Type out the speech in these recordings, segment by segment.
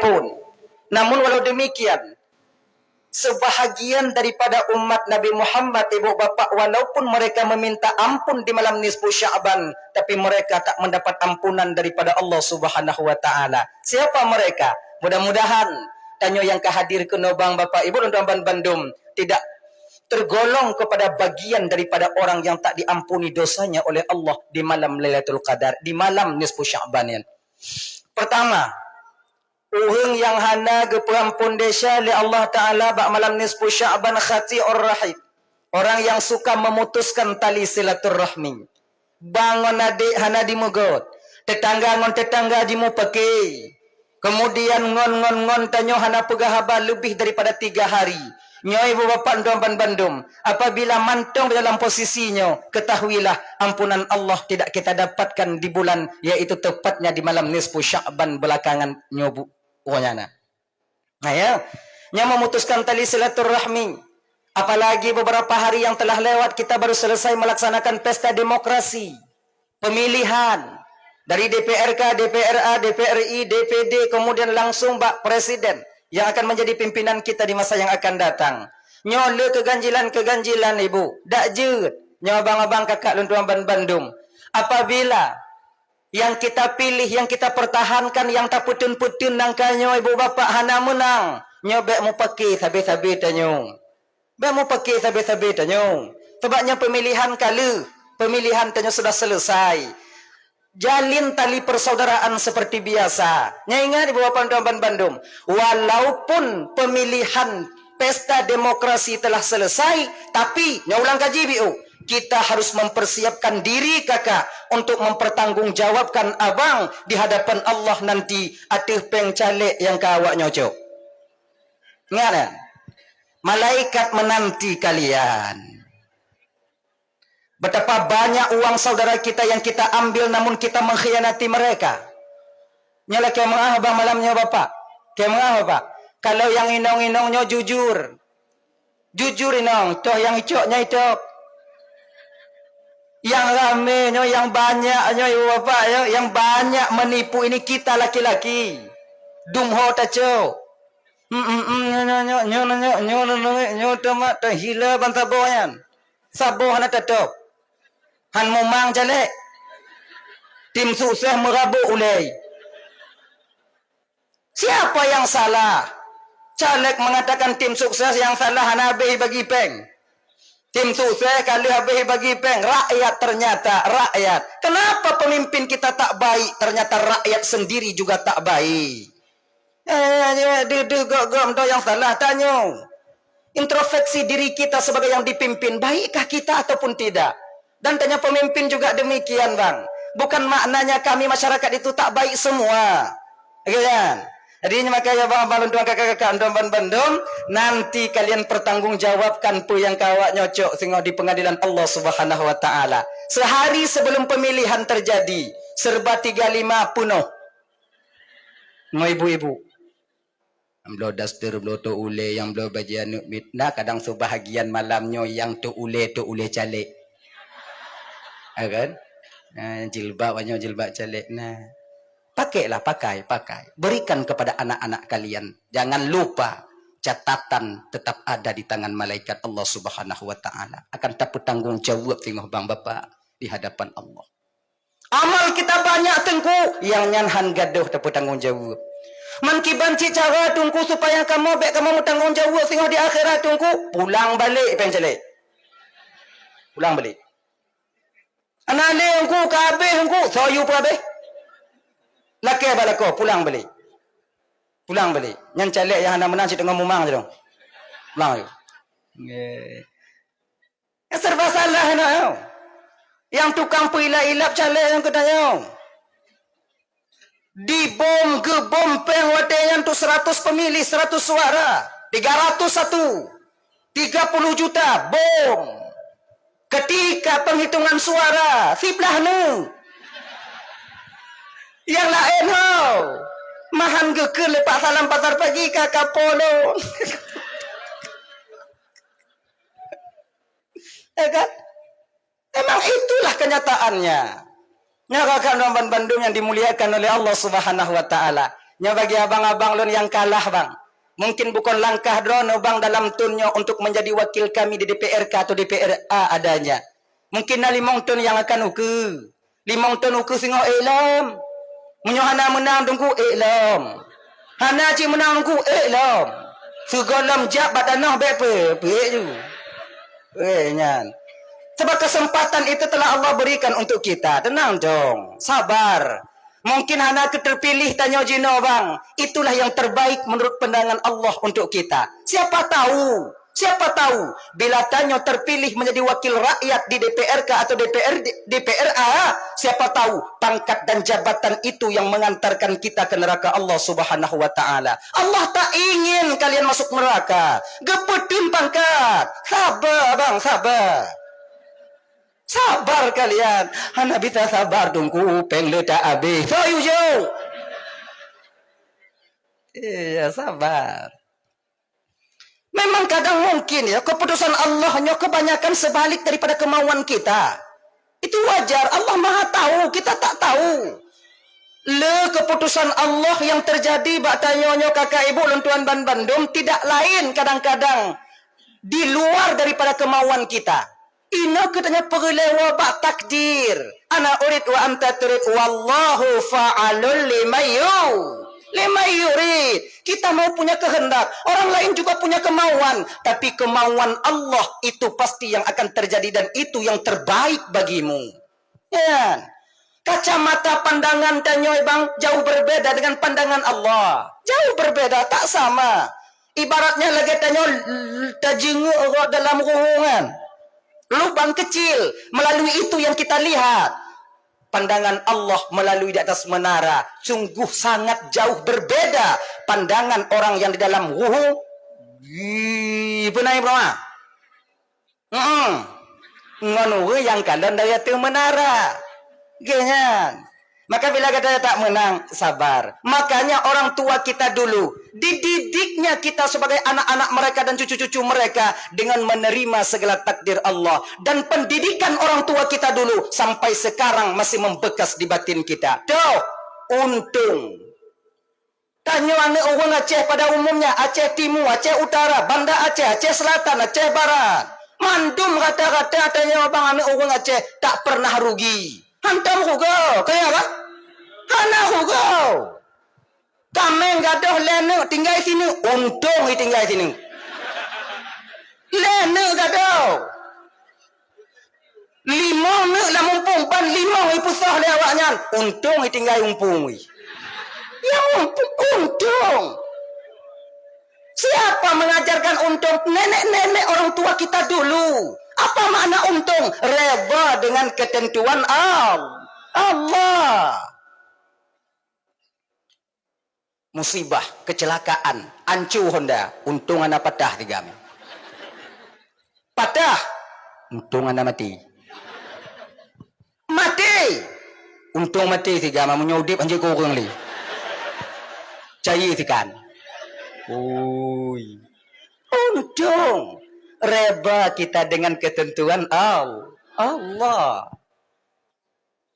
ampun. Namun walau demikian, sebahagian daripada umat Nabi Muhammad, ibu bapa, walaupun mereka meminta ampun di malam nisfu Sya'ban, tapi mereka tak mendapat ampunan daripada Allah Subhanahu wa taala. Siapa mereka? Mudah-mudahan tanyo yang kehadir ke Nobang Bapak Ibu dan Tuan Bandung tidak tergolong kepada bagian daripada orang yang tak diampuni dosanya oleh Allah di malam Lailatul Qadar, di malam nisfu Sya'ban. Pertama, uhung yang hana gepeampun desya li Allah Ta'ala bak malam nisfu Sya'ban khati'ur rahim. Orang yang suka memutuskan tali silaturrahmi. Bangun adik hana dimugot. Tetangga ngon tetangga dimu pakai. Kemudian ngon tanyo hana pegahaba lebih daripada 3 hari. Nyoy ibu bapak Tuan Bandung, apabila mantong dalam posisinya, ketahuilah ampunan Allah tidak kita dapatkan di bulan, yaitu tepatnya di malam nisfu Sya'ban belakangan nyobu. Nah ya, yang memutuskan tali silaturahmi. Apalagi beberapa hari yang telah lewat kita baru selesai melaksanakan pesta demokrasi, pemilihan dari DPRK, DPRA, DPRI, DPD, kemudian langsung Pak Presiden yang akan menjadi pimpinan kita di masa yang akan datang. Nyole keganjilan ibu, dak jut, nyawa abang-abang kakak luntuan Bandung. Apabila yang kita pilih, yang kita pertahankan, yang tak putun-putun nangkanyo ibu bapak hana menang, nyobek mu pakai sabi-sabi tanyo. Bek mu pakai sabi-sabi tanyo. Sebabnya pemilihan kala, pemilihan tanyo sudah selesai. Jalin tali persaudaraan seperti biasa. Ingat ibu bapak Tuan Bandung, walaupun pemilihan pesta demokrasi telah selesai, tapi nyaulang kaji biu, kita harus mempersiapkan diri kakak untuk mempertanggungjawabkan abang di hadapan Allah nanti atih peng calek yang kawak nyocok. Ingat ya? Malaikat menanti kalian. Betapa banyak uang saudara kita yang kita ambil namun kita mengkhianati mereka. Nyala kemah abang malamnya bapak. Kemah bapak. Kalau yang inong-inongnya jujur. Jujur inong. Toh yang icoknya itu. Yang ramenya, yang banyaknya ibu bapak, yang banyak menipu ini kita laki-laki. Dumho taco. Nyo tamat hila bantaboyan. Saboh na tatok. Han momang jalek. Tim sukses merabuk ulai. Siapa yang salah? Caleg mengatakan tim sukses yang salah hana habis bagi peng. Tim sukses kali habis bagi peng. Rakyat ternyata, rakyat. Kenapa pemimpin kita tak baik? Ternyata rakyat sendiri juga tak baik. Gom yang salah tanya. Introspeksi diri kita sebagai yang dipimpin. Baikkah kita ataupun tidak? Dan tanya pemimpin juga demikian bang. Bukan maknanya kami masyarakat itu tak baik semua. Kan? Jadi makanya bang balon tuan kakak-kakak Tuan Bandung, nanti kalian pertanggungjawabkan pu yang kawak nyocok sehingga di pengadilan Allah Subhanahu wa taala. Sehari sebelum pemilihan terjadi, serba 35 punuh. Mau ibu-ibu. Amblo dastur blo to ule yang blo bajian mitna kadang sebahagian malamnya yang to ule calik. Kan? Jilbab banyak jilbab calik. Nah, pakailah, pakai. Berikan kepada anak-anak kalian. Jangan lupa catatan tetap ada di tangan malaikat Allah Subhanahu wa taala. Akan tak bertanggung jawab tengok bang bapak di hadapan Allah. Amal kita banyak tengku, yang nyanhan gaduh tak bertanggung jawab. Mankibanci cara tungku supaya kamu tanggung jawab tengok di akhirat tungku, pulang balik pencelik. Pulang balik. Anale engku kabeh engku soyu kabeh. Laki balako pulang balik. Pulang balik. Yang calek yang anda menang dengan mumang je dong. Pulang. Serba salah nak. Yang tukang pilap calek yang katanya. Dibom gebom pengwatean tu 100 pemilih 100 suara. 301. 30 juta bom. Ketika penghitungan suara, siplah nu. Yang lain hau. Mahan geke lepak salam pasar pagi kakak polo. Kan? Emang itulah kenyataannya. Nyarakan Tuan Bandung yang dimuliakan oleh Allah Subhanahu wa taala. Nya bagi abang-abang lun yang kalah bang, mungkin bukan langkah drono bang dalam tunyo untuk menjadi wakil kami di DPRK atau DPRA adanya. Mungkin na 5 ton yang akan uku. 5 ton uku singo elam. Munyo hana menang tungku elam. Hana ci menang tungku elam. Sugolam jab badanah bepe, ju. Nyan. Sebab kesempatan itu telah Allah berikan untuk kita. Tenang dong, sabar. Mungkin hana terpilih tanya jino bang. Itulah yang terbaik menurut pandangan Allah untuk kita. Siapa tahu? Siapa tahu bila Tanyo terpilih menjadi wakil rakyat di DPRK atau DPRA, siapa tahu pangkat dan jabatan itu yang mengantarkan kita ke neraka Allah Subhanahu wa taala. Allah tak ingin kalian masuk neraka. Gepetin pangkat. Sabar bang, sabar. Sabar kalian. Hana bita sabar tungku peng letak habis. So you. Iya, sabar. Memang kadang mungkin ya keputusan Allah hanya kebanyakan sebalik daripada kemauan kita. Itu wajar. Allah Maha tahu, kita tak tahu. Keputusan Allah yang terjadi bak tanyonyo kakak ibu lentuan ban Bandung tidak lain kadang-kadang di luar daripada kemauan kita. Ina katanya perlewa bak takdir. Ana urid wa anta turid wallahu fa'alul lima yurid. Kita mau punya kehendak, orang lain juga punya kemauan, tapi kemauan Allah itu pasti yang akan terjadi dan itu yang terbaik bagimu. Ya. Kacamata pandangan tanyoy bang jauh berbeda dengan pandangan Allah. Jauh berbeda, tak sama. Ibaratnya lagi tanyoy tajingu dalam ruangan. Lubang kecil, melalui itu yang kita lihat. Pandangan Allah melalui di atas menara sungguh sangat jauh berbeda pandangan orang yang di dalam ruhu. Benar bro? Ngono yang kalian dari atas menara. Genyan. Maka bila katanya tak menang, sabar. Makanya orang tua kita dulu dididiknya kita sebagai anak-anak mereka dan cucu-cucu mereka dengan menerima segala takdir Allah. Dan pendidikan orang tua kita dulu sampai sekarang masih membekas di batin kita. Tuh, untung. Tanya anak orang Aceh pada umumnya, Aceh Timur, Aceh Utara, Banda Aceh, Aceh Selatan, Aceh Barat. Mandum kata-kata tanya abang anak orang Aceh tak pernah rugi. Hantam kau, kaya apa? Hana kau. Kami gadoh lene tinggal sini, untung tinggal sini. Lene gadoh. 5 ne lah mumpung pan 5 pusah le awaknya. Untung tinggal umpung. Ya untung. Siapa mengajarkan untung? Nenek-nenek orang tua kita dulu. Apa makna untung? Reba dengan ketentuan Allah. Musibah, kecelakaan, ancu Honda, untung anda patah 3 mil. Patah, untung anda mati. Mati, untung mati 3 mil. Menyodip anjir kurang li. Cair sikan. Untung. Reba kita dengan ketentuan Allah.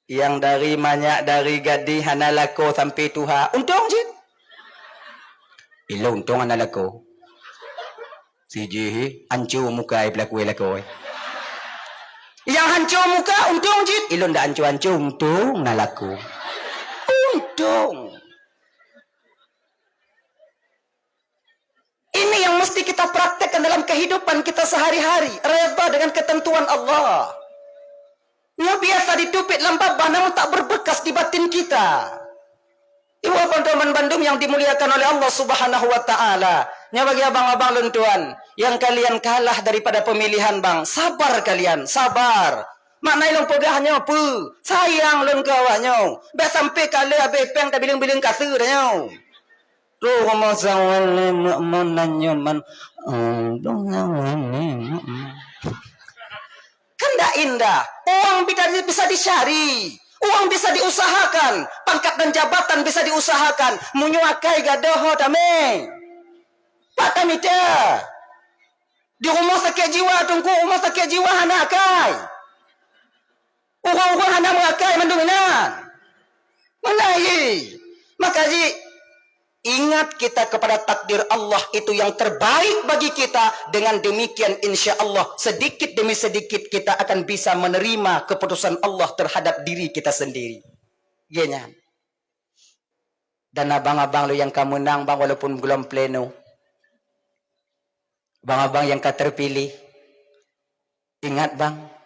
Yang dari banyak dari gadi hanalako sampai tuha. Untung je. Ilo untung hanalako. Si jihi hancur muka pelaku lako. Yang hancur muka untung je. Ilo ndak hancur-hancur untung nalako. Untung. Ini yang mesti kita praktekkan dalam kehidupan kita sehari-hari. Reba dengan ketentuan Allah. Yang biasa ditupit lambabah namun tak berbekas di batin kita. Ibu teman-teman Bandung yang dimuliakan oleh Allah Subhanahu wa taala. Nya bagi abang-abang lentuan yang kalian kalah daripada pemilihan bang, sabar kalian, sabar. Maknai long pegahnya apa? Sayang long kawannya. Ba sampai kali abe peng tak biling-biling kasur dah. Rumah sawale menanyaman kan tak indah. Uang bisa dicari, uang bisa diusahakan, pangkat dan jabatan bisa diusahakan. Munyuakai gadoh tame patah mita di rumah sakit jiwa tunggu rumah sakit jiwa hana akai orang-orang hana mengakai manduminan menai. Maka ji Ingat kita kepada takdir Allah itu yang terbaik bagi kita. Dengan demikian insya Allah sedikit demi sedikit kita akan bisa menerima keputusan Allah terhadap diri kita sendiri. Gini. Dan abang-abang lu yang kamu menang bang walaupun belum pleno. Abang-abang yang kau terpilih. Ingat bang.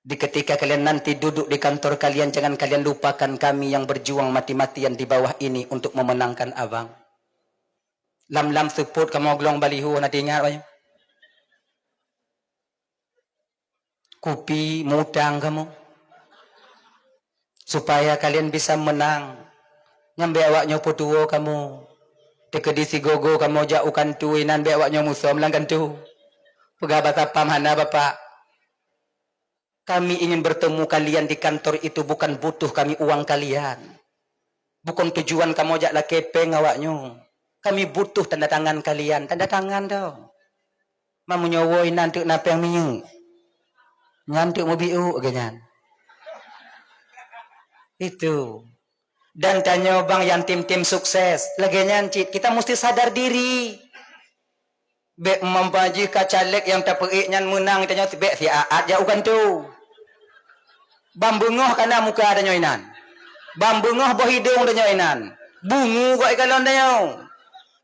Di ketika kalian nanti duduk di kantor kalian, jangan kalian lupakan kami yang berjuang mati-matian di bawah ini untuk memenangkan abang. Lam-lam support kamu glong baliho nanti ingat banyak. Kopi mudang kamu. Supaya kalian bisa menang. Nyambe awaknya putuwo kamu. Tekedi gogo kamu jauhkan tuinan be awaknya musuh melangkan tu. Pegabat apa mana bapak? Kami ingin bertemu kalian di kantor itu bukan butuh kami uang kalian. Bukan tujuan kamu jaklah kepeng awaknya. Kami butuh tanda tangan kalian. Tanda tangan dong. Mamu nyawoi nanti napeng minyu. Ngantuk mau biu ganyan. Itu. Dan tanya bang yang tim-tim sukses. Lagi nyancit. Kita mesti sadar diri. Bek mempaji kacalek yang tapek nyan menang tanya bek si aat jauhkan tu. Bambungoh kana muka ada nyoinan. Bambungoh boh hidung ada nyoinan. Bungu kok ikalon dayo.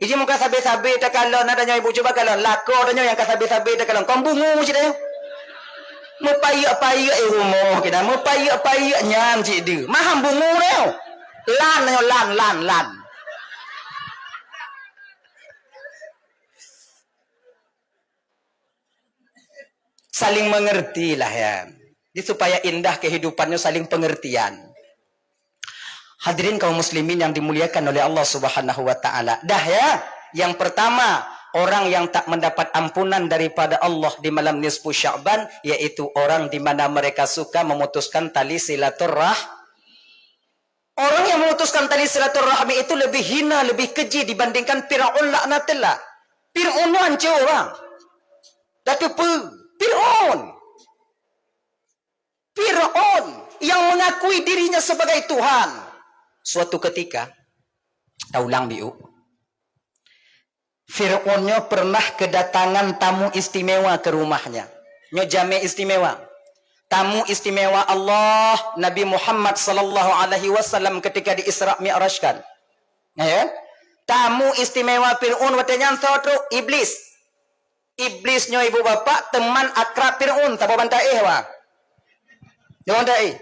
Iji muka sabe-sabe tak kalon ada nyoi bu coba kalon lako ada nyoi yang kasabe-sabe tak kalon. Kom bungu cik dayo. Mepayak-payak rumah kita. Mepayak-payak nyan cik dia. Maham bungu dayo. Lan dayo lan. Saling mengerti lah ya. Jadi supaya indah kehidupannya saling pengertian. Hadirin kaum muslimin yang dimuliakan oleh Allah Subhanahu wa taala. Dah ya, yang pertama, orang yang tak mendapat ampunan daripada Allah di malam nisfu Sya'ban yaitu orang di mana mereka suka memutuskan tali silaturahmi. Orang yang memutuskan tali silaturahmi itu lebih hina, lebih keji dibandingkan Fir'aun laknatullah. Fir'aun hancur orang. Tapi Fir'aun yang mengakui dirinya sebagai Tuhan. Suatu ketika, taulang biu, Fir'aunnya pernah kedatangan tamu istimewa ke rumahnya. Nyojame istimewa. Tamu istimewa Allah Nabi Muhammad sallallahu alaihi wasallam ketika di Isra Mi'rajkan. Ya. Tamu istimewa Fir'aun watanya satu iblis. Iblisnya ibu bapak teman akrab Fir'aun tak bantai wa. Jangan bantai.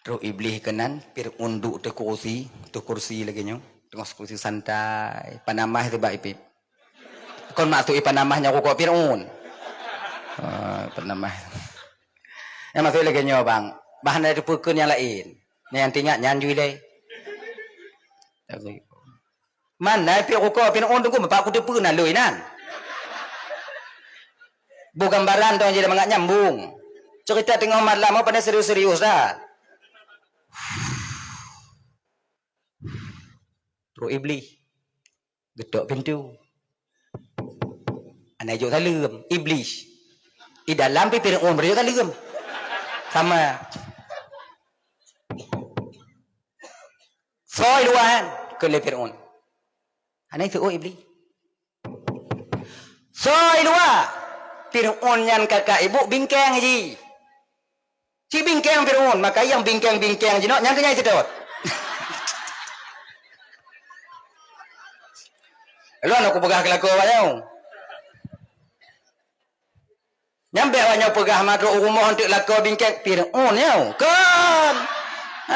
Terus iblis kenan Fir'aun duduk di kursi lagi nyo. Tengok kursi santai. Panamah itu baik ipip. Kon masuk panamahnya kok Fir'aun. Panamah. Yang masuk lagi nyo bang. Bahan dari pukun yang lain. Yang tinggal nyanjui deh. Mana Fir'aun tunggu bapak aku tu pernah lui nan. Bu gambaran tu jadi mengak nyambung. Cerita tengok malam apa pada serius-serius dah. Terus iblis getok pintu. Anak juk salam iblis. Di dalam Fir'aun beri salam. Sama. Soi luan ke Fir'aun. Anak itu iblis. Soi luan. Fir'aun yang kakak ibu bingkang je. Si bingkang Fir'aun, maka yang bingkang-bingkang je nak nyangkanya itu dot. Lu aku pegah kelaku awaknya. Nyampe awaknya pegah madruk rumah untuk laku bingkang Fir'aun ya. Kan.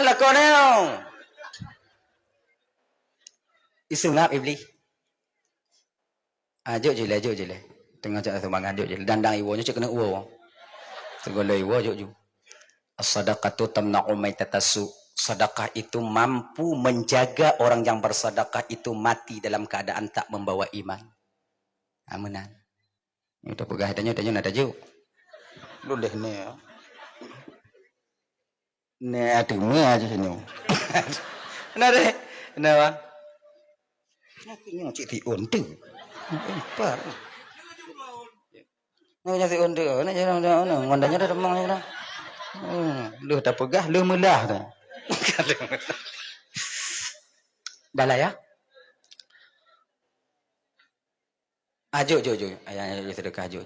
Laku ya. Isu ngap iblis. Ajuk je lah. Tengah cak sumbangan ajuk je. Dandang iwonya cak kena uwo. Segala iwo ajuk je. As-sadaqatu tamna'u maitatasu. Sedekah itu mampu menjaga orang yang bersedekah itu mati dalam keadaan tak membawa iman. Amanan. Ini udah pegah tanya nak tajuk. Boleh ni. Ni ada ni aja sini. Nah deh. Kenapa? Nak cik Tiun tu. Apa? Nak cik Tiun tu. Nak jalan ngondanya dah demang dah. Lu tak pegah, lu melah tu. Dah lah ya. Ajuk. Ayah sedekah ajuk.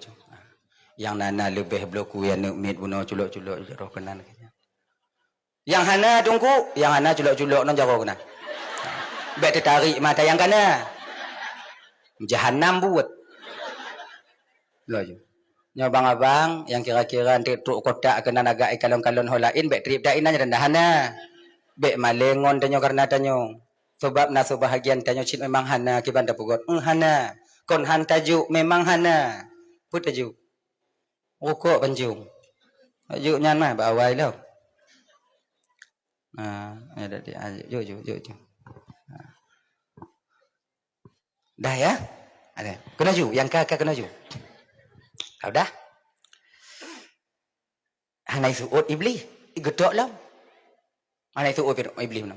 Yang nana lebih bloku yang nak mit bunuh culok-culok roh kenan. Yang hana tunggu, yang hana culok-culok non jaro kena. Baik tertarik mata yang kana. Jahannam buat. Lo je. Nya abang-abang yang kira-kira nanti tuk kotak kena naga kalon-kalon holain baik trip dah inanya rendahana. Baik malengon tanyo karena tanyo. Sebab na sebahagian tanyo cit memang hana kiban dapugot. Hana. Kon han tajuk memang hana. Put tajuk. Rukuk panjung. Tajuk nyan mah bawai lo. Ada dia. Jom. Dah ya? Ada. Kena ju, yang kakak kena ju. Kau dah? Hanai suut iblis. Gedok lah. Hanai suut iblis mana?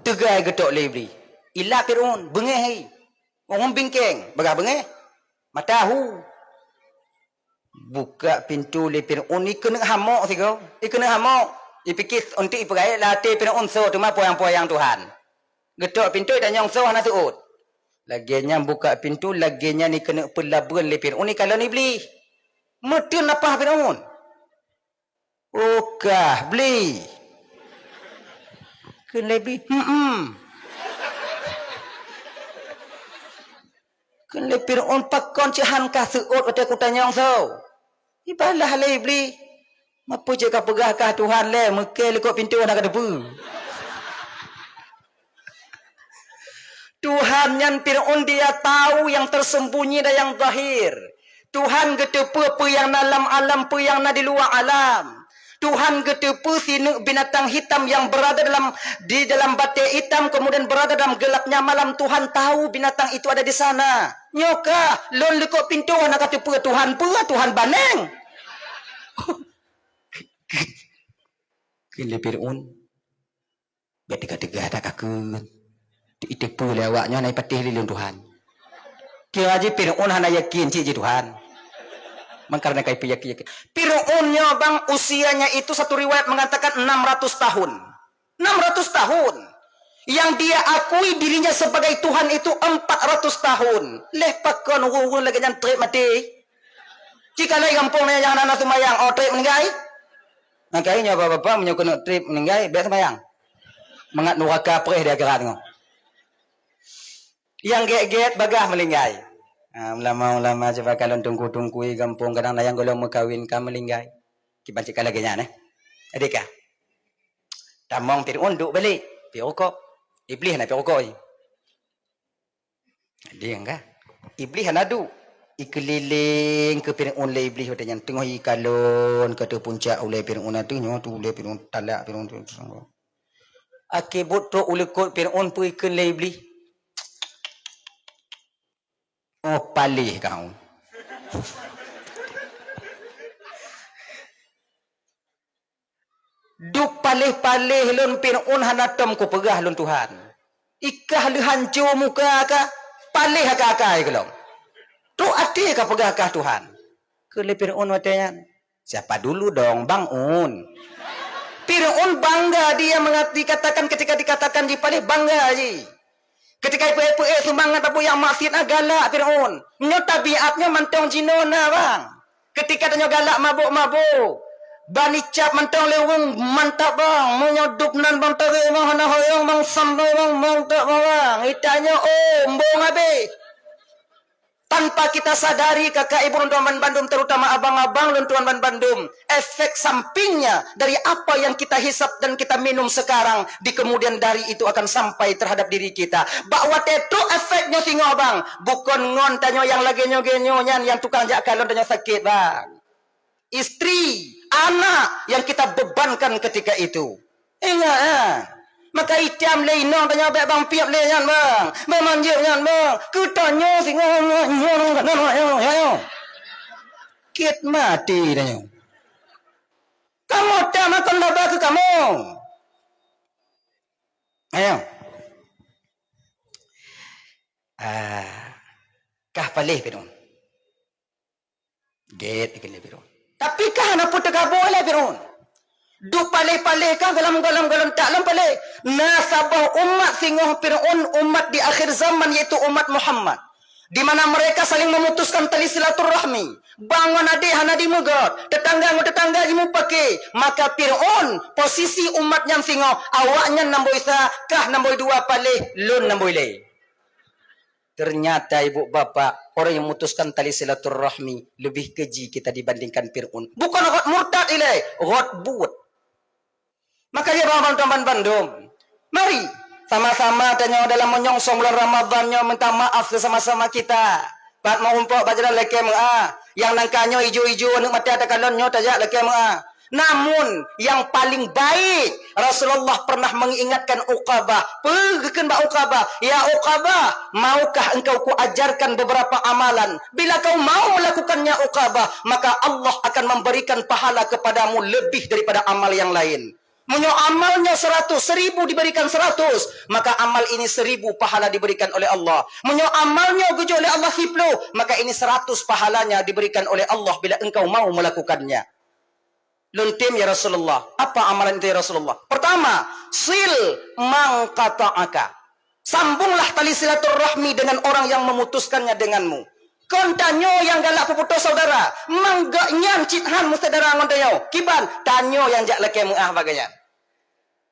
Tegai gedok le iblis. Ilah Fir'aun, bengeh hai. Orang bingkeng, bagah bengeh. Matahu. Buka pintu le Fir'aun ni kena hamok si kau. Kena hamok. Dipikir untuk iperai latih Fir'aun so tu mah poyang-poyang Tuhan. Gedok pintu dan nyong so hanai suut. Laginya buka pintu, laginya ni kena pelaburan le Fir'aun ni kalau ni iblis. Mutun apa Fir'aun? Okah, beli. Kena lebih. Kena Fir'aun pakon cihan kah seut kata kutanya yang so. Ibalah le iblis. Apa je kau pegahkah Tuhan le, mekil ikut pintu nak ada apa? Tuhan yang Fir'aun dia tahu yang tersembunyi dan yang zahir. Tuhan getepa apa yang dalam alam, apa yang di luar alam. Tuhan getepa sinuk binatang hitam yang berada di dalam batik hitam kemudian berada dalam gelapnya malam. Tuhan tahu binatang itu ada di sana. Nyoka lon lekuk pintu nak kata apa Tuhan apa Tuhan baneng. Kini Fir'aun bertegak-tegak tak kakun. Itu pula awaknya naik patih lilin Tuhan. Kira aja Fir'aun hana yakin cik je Tuhan. Mengkarena kai yakin. Fir'aunnya bang usianya itu satu riwayat mengatakan 600 tahun. 600 tahun. Yang dia akui dirinya sebagai Tuhan itu 400 tahun. Lepakkan urun lagi yang trip mati. Jika lagi kampungnya yang anak semayang, trip meninggal. Makanya bapak-bapak menyokong trip meninggal, biar semayang. Mengat nuraka perih dia gerak tengok. Yang get-get bagah melinggai. Ulama-ulama coba kalau tungku-tungkui kampung kadang yang golong mekawin ka melinggai. Kibancik lagi nya adika. Tamong Fir'aun duk balik. Pirokok. Iblis na pirokok. Dia enggak. Iblis ana duk. Ikeliling ke Fir'aun le iblis katanya tengah ikalon kata puncak oleh Fir'aun tu nyo tu le Fir'aun talak Fir'aun tu. Akibut tu ulekut Fir'aun pu ikan le iblis. Oh palih kau. Duk palih-palih lon Fir'aun hanatam ku pegah lon Tuhan. Ikah lu hancur muka ka palih ka kelong. Tu ati ka pegah ka Tuhan. Ke le Fir'aun watanya. Siapa dulu dong Bang Un. Fir'aun bangga dia mengerti katakan ketika dikatakan di palih bangga ji. Ketika ibu-ibu semangat apa yang maksiat galak Fir'aun. Nyo tabiatnya mantong jinona bang. Ketika tanya galak mabuk-mabuk. Bani cap mantong lewung mantap bang. Menyoduk nan bang tari bang. Hana hoyong bang sambal bang. Mantap bang. Itanya mbong habis. Tanpa kita sadari kakak ibu Luntuan Bandung terutama abang-abang Luntuan Bandung. Efek sampingnya dari apa yang kita hisap dan kita minum sekarang. Di kemudian dari itu akan sampai terhadap diri kita. Bahwa itu efeknya singo bang. Bukan ngon tanyo yang lagi nyogenyonya yang tukang jakalon tanyo sakit bang. Istri, anak yang kita bebankan ketika itu. Ingat maka itiam le inong tanya bang piap le nyan bang. Memanjir nyan bang. Kutanyo singo nyon. Kit mati tanya. Kamu tak makan labah ke kamu. Ayo. Kah palih Fir'aun. Get ikan le Fir'aun. Tapi kah nak putar kabur le Fir'aun. Du pale-pale ka galam-galam tak lam pale. Nasabah umat singoh Fir'aun umat di akhir zaman yaitu umat Muhammad. Di mana mereka saling memutuskan tali silaturahmi. Bangun adik hanadi mugot. Tetangga mu pakai. Maka Fir'aun posisi umat yang singo. Awaknya namboi kah namboi dua pale. Lun namboi le. Ternyata ibu bapak. Orang yang memutuskan tali silaturahmi. Lebih keji kita dibandingkan Fir'aun. Bukan got murtad ilai. Got buat. Makanya teman-teman Bandung. Mari. Sama-sama tanya dalam menyongsong bulan Ramadannya minta maaf sama-sama kita. Pat mau umpok baca leke yang nangkanyo ijo-ijo anu mati ada kalonnya tajak leke Namun yang paling baik Rasulullah pernah mengingatkan Uqabah. Pergikan ba Uqabah, ya Uqabah, maukah engkau kuajarkan beberapa amalan? Bila kau mau melakukannya Uqabah, maka Allah akan memberikan pahala kepadamu lebih daripada amal yang lain. Munyo amalnya 100, 1000 diberikan 100, maka amal ini 1000 pahala diberikan oleh Allah. Munyo amalnya gujo oleh Allah 10, maka ini 100 pahalanya diberikan oleh Allah bila engkau mau melakukannya. Luntim ya Rasulullah. Apa amalan itu ya Rasulullah? Pertama, sil mangqata'aka. Sambunglah tali silaturahmi dengan orang yang memutuskannya denganmu. Kontanyo yang galak puputus saudara, mangga nyan cithan mustadara ngontanyo. Kiban tanyo yang jak leke muah baganya.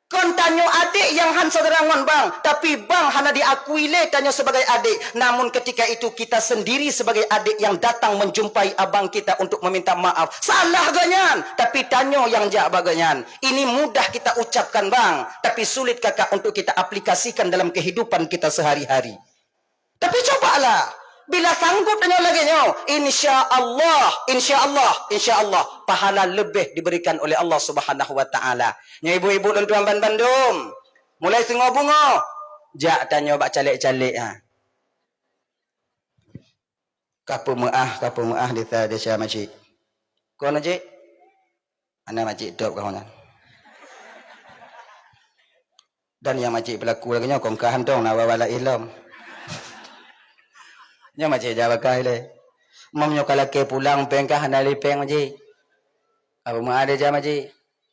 Kontanyo adik yang han saudara ngon bang, tapi bang hana diakui le tanyo sebagai adik. Namun ketika itu kita sendiri sebagai adik yang datang menjumpai abang kita untuk meminta maaf. Salah ganyan, tapi tanyo yang jak baganyan. Ini mudah kita ucapkan bang, tapi sulit kakak untuk kita aplikasikan dalam kehidupan kita sehari-hari. Tapi cobalah. Bila sanggup dengan lagi insya Allah pahala lebih diberikan oleh Allah Subhanahu wa taala. Nya ibu-ibu dan tuan Bandung, mulai singo bungo. Jak tanya bak calik-calik ha. Kapu muah di Tasya Majid. Kau najik? Ana majid dok kau nan. Dan yang majid berlaku lagi kau kahantong na wala ilm. Nya macam jawab kai le. Mamnyo kalake pulang pengkah hanali peng maji. Apa mau ada jam maji?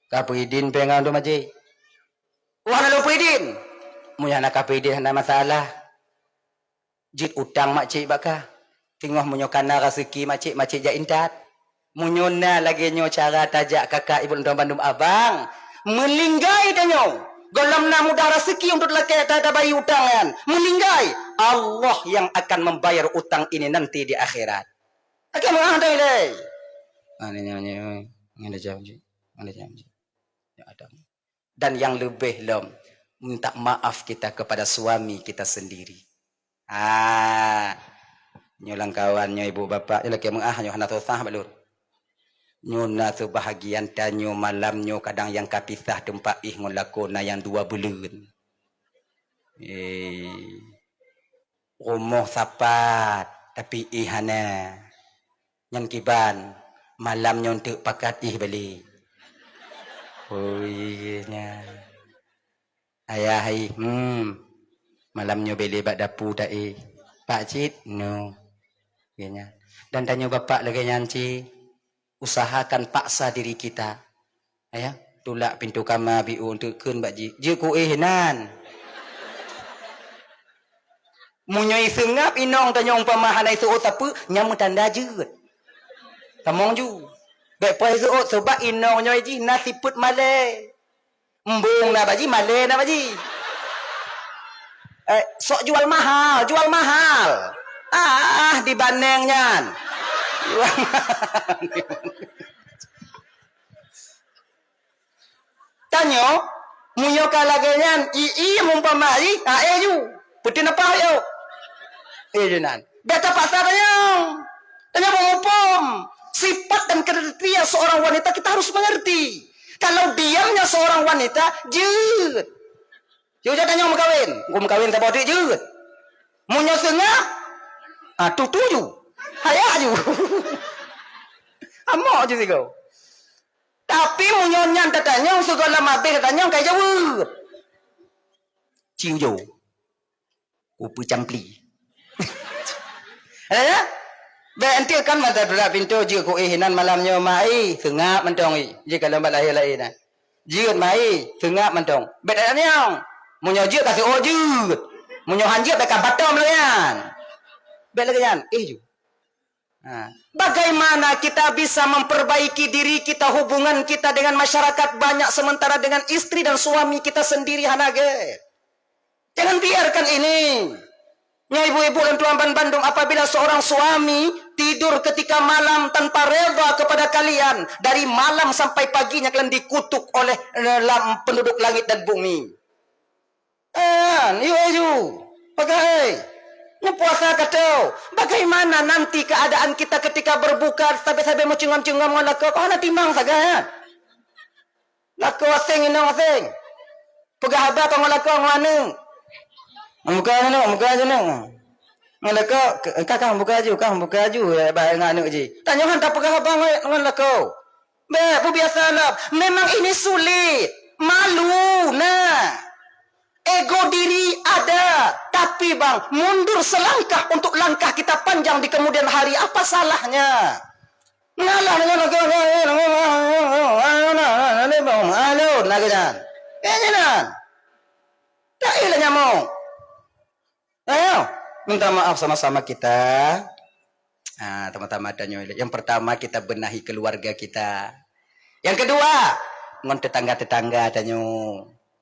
Kapu idin pengang tu maji. Wah nak lupa idin. Munya nak kapu idin hana masalah. Jit utang makcik baka. Tengah munyo kana rezeki makcik ja intat. Munyo na lagi nyo cara tajak kakak ibu dan Bandung abang. Melinggai danyo. Golam na mudah rezeki untuk laki tak bayi utang kan. Melinggai. Allah yang akan membayar utang ini nanti di akhirat. Akan mengandai deh. Ada jam. Dan yang lebih minta maaf kita kepada suami kita sendiri. Nyolang kawannya ibu bapak, laki mengah hana tosah balur. Nyona tu bahagian tanyo malamnyo kadang yang kapisah tempat ngolakona yang 2 bulan. Rumah sapat tapi ihana yang kiban malamnya untuk pakat balik. Oh iya ayah malamnya beli bak dapur dah pak cit no iya. Dan tanya bapak lagi nyanci usahakan paksa diri kita ayah tulak pintu kamar biu untuk kun bakji je ku nan munyoi sengap inong tanya umpama hanai suot apa nyamu tanda jeut tamong ju baik pai suot sebab inong nyoi ji nasi put male embung na baji male na baji sok jual mahal dibanding nyan jual mahal tanyo munyo kalagenyan iya umpama ji ju putin apa yo Jenan. Beta pasar tanya pengupum. Sifat dan kriteria seorang wanita kita harus mengerti. Kalau diamnya seorang wanita, jeut. Yo tanya mau kawin, gua mau kawin tak bodi jeut. Munyo sengah, tutuju. Hayah ju. Amo je kau. Tapi munyo nyan tatanya segala mabeh tatanya kayak jauh. Ciu jo. Upu campli. Ya? Nanti kan mata belah pintu je ku ihinan malamnya mai sengap mentong jika lambat lahir lain. Jut mai, tengah mentong. Bedanya, munyo jut kasih jut. Munyo hanjut dekat batom layan. Bet lagi yan, ju. Nah, bagaimana kita bisa memperbaiki diri kita, hubungan kita dengan masyarakat banyak sementara dengan istri dan suami kita sendiri hanage. Jangan biarkan ini. Ya ibu-ibu dan tuan Bandung, apabila seorang suami tidur ketika malam tanpa reda kepada kalian, dari malam sampai paginya kalian dikutuk oleh penduduk langit dan bumi. Yuk, pakai. Ini puasa kata, bagaimana nanti keadaan kita ketika berbuka sampai mau cungam-cungam dengan lako, kau nak timbang saja. Lako asing ini asing. Pegah habak kau lako mana? Buka aja nang. Ngalako, kakak buka aju, baik nganu je. Tanya han tak pegah habang ngalako. Be, biasa lah. Memang ini sulit, malu, nah. Ego diri ada, tapi bang, mundur selangkah untuk langkah kita panjang di kemudian hari. Apa salahnya? Ngalah dengan tak ilahnya mau. Ayo, minta maaf sama-sama kita. Nah, teman-teman adanya. Yang pertama kita benahi keluarga kita. Yang kedua, ngon tetangga-tetangga adanya.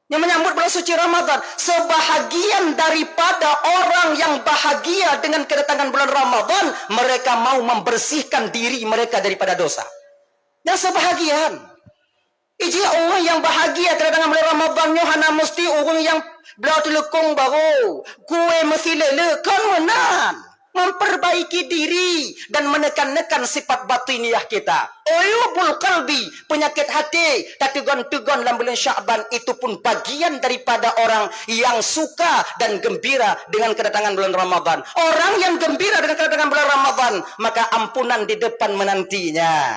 Yang menyambut bulan suci Ramadan, sebahagian daripada orang yang bahagia dengan kedatangan bulan Ramadan, mereka mau membersihkan diri mereka daripada dosa. Dan sebahagian, iji orang yang bahagia kedatangan bulan Ramadan, hana mesti orang yang belau telekong baru, gue mesti lelekan menan, memperbaiki diri dan menekan-nekan sifat batiniah kita. Uyubul qalbi, penyakit hati, tegon-tegon dalam bulan Sya'ban itu pun bagian daripada orang yang suka dan gembira dengan kedatangan bulan Ramadan. Orang yang gembira dengan kedatangan bulan Ramadan, maka ampunan di depan menantinya.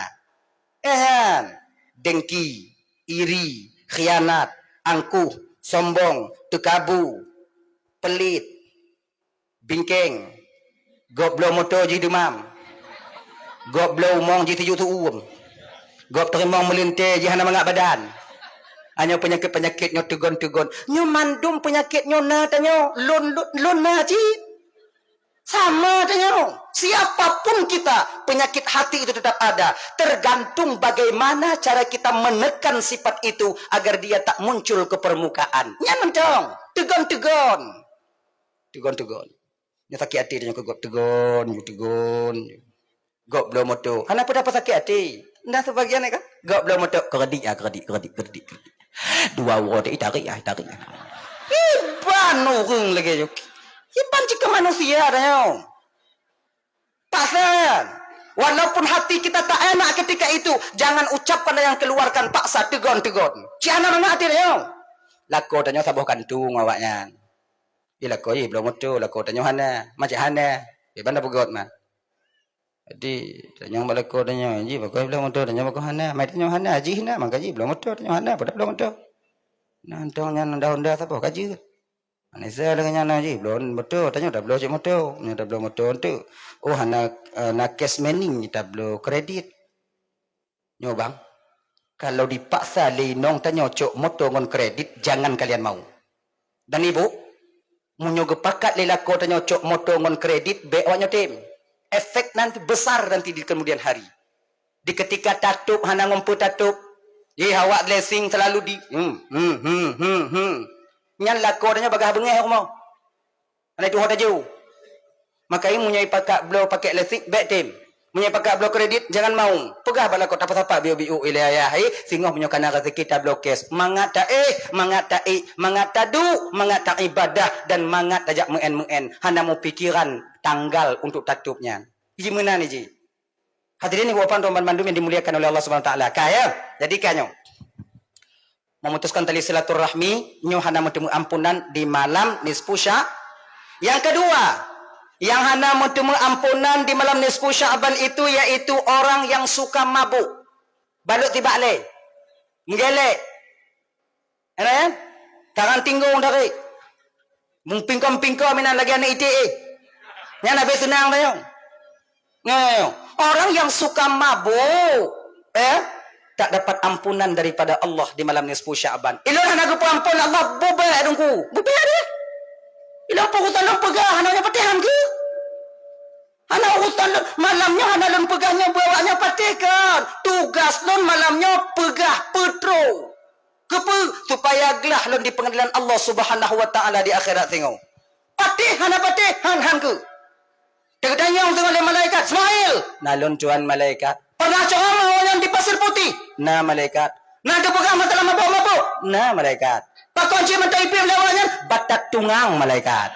Dengki, iri, khianat, angkuh, sombong, tekabu, pelit, bingkeng, goblo motor ji demam, goblo mong ji tujuh tuum, gob terimong melintir ji hana mangak badan. Hanya penyakit-penyakitnya tegon-tegon. Nyo mandum penyakitnya na tanyo, lon na ji. Sama tanyo. Siapapun kita, penyakit hati itu tetap ada. Tergantung bagaimana cara kita menekan sifat itu agar dia tak muncul ke permukaan. Nyaman dong. Tegon-tegon. Tegon-tegon. Nya sakit hati dia kok tegon. Gok belum moto. Hana apa dapat sakit hati? Ndah sebagian kan? Gok belum moto. Keredik. Dua word tarik. Iban orang lagi. Iban jika manusia dah. Pasal. Walaupun hati kita tak enak ketika itu, jangan ucapkan yang keluarkan paksa tegon. Ciana mana hati dah. Lako tanya sabuh kantung awaknya. Lako belum moto. Lako tanya hana. Macam hana. Banda pugot mah. Jadi tanya malako tanya ji bagai belum motor tanya bagai hana mai tanya hana ji hina mangga ji belum motor tanya hana pada belum motor nah antongnya nanda siapa kaji anisa dengan hana ji belum motor tanya dah belum cik motor nya dah belum motor tu oh hana nak cash money kita belum kredit nyo bang kalau dipaksa linong tanya cok motor ngon kredit jangan kalian mau dan ibu munyo gepakat lelako tanya cok motor ngon kredit be awaknya tim efek nanti besar nanti di kemudian hari. Di ketika tatup hana ngumpul tatup, awak blessing selalu di Nyan lakodanya bagah bengeh mau. Ana itu hoda jauh. Maka ini munyai pakak blow pakai blessing back tim. Munyai pakak blow kredit jangan mau. Pegah bala kota apa-apa biu-biu ilayah singoh punya kana rezeki ta blow cash. Mangat ta mangat tadu, mangat ta ibadah dan mangat tajak muen. Hana mau pikiran tanggal untuk tatupnya. Iji mana ni ji? Hadirin ibu bapak tuan Bandung yang dimuliakan oleh Allah Subhanahu wa taala. Kaya, jadi kanyo memutuskan tali silaturahmi, nyo hana bertemu ampunan di malam nisfu Sya'. Yang kedua, yang hana bertemu ampunan di malam nisfu Sya'ban itu yaitu orang yang suka mabuk. Balut tiba le. Ngelek. Kan? Tangan tinggung dari. Mung pingkom-pingkom minan lagi anak ite. Nya nabe senang tayo. Orang yang suka mabuk, tak dapat ampunan daripada Allah di malam nisfu Sya'ban. Ilah nak ampun Allah bubay dongku. Bubay dia. Ilah urutan pegah hananya patihan ke? Hana urutan malamnya hana lon pegahnya bawanya patikan. Tugas lon malamnya pegah petro. Kepe supaya gelah lon di pengadilan Allah Subhanahu wa taala di akhirat tengok. Patihan han ke. Tegdanya dengan oleh malaikat Ismail. Nalon tuan malaikat. Pernah ceramah yang di pasir putih. Nah malaikat. Nah kepegang masalah mabuk-mabuk. Nah malaikat. Pakunci mata ipim lewatnya. Batak tungang malaikat.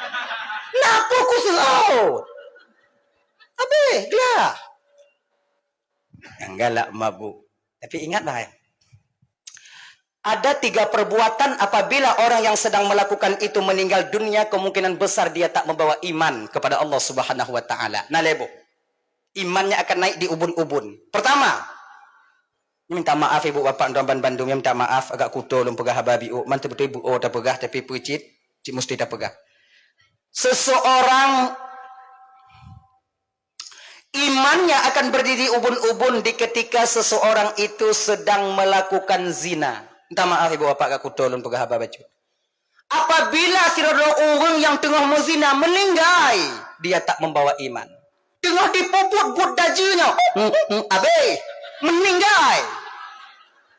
Nah fokus laut. Habis, gelah. Yang galak mabuk. Tapi ingat bahaya. Ada 3 perbuatan apabila orang yang sedang melakukan itu meninggal dunia, kemungkinan besar dia tak membawa iman kepada Allah Subhanahu wa taala. Nah lebo. Imannya akan naik di ubun-ubun. Pertama, minta maaf ibu bapak dan Bandung, minta maaf agak kuto lum pegah hababi mantu betul ibu tak pegah tapi pucit cik mesti tak pegah. Seseorang imannya akan berdiri ubun-ubun di ketika seseorang itu sedang melakukan zina. Minta maaf ibu bapak agak kuto lum pegah hababi. Apabila sirada orang yang tengah menzina meninggal, dia tak membawa iman. Tengah dipuput-put dajinya. Habis. Meninggal.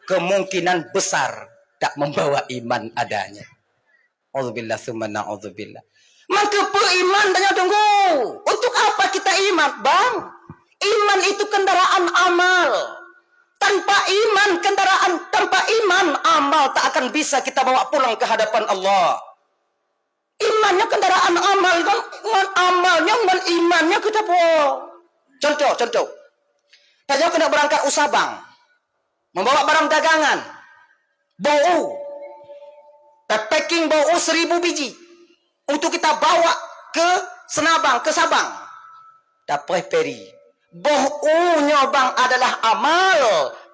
Kemungkinan besar tak membawa iman adanya. Auzubillah summa na'udzubillah. Maka beriman tanya tunggu. Untuk apa kita iman, bang? Iman itu kendaraan amal. Tanpa iman, amal tak akan bisa kita bawa pulang ke hadapan Allah. Imannya kendaraan amal, dengan amalnya, dengan imannya kita bawa. Contoh. Tanya kena berangkat usaha bang. Membawa barang dagangan. Bau. Packing bau 1000 biji. Untuk kita bawa ke Senabang, ke Sabang. Dapat peri. Baunya bang adalah amal.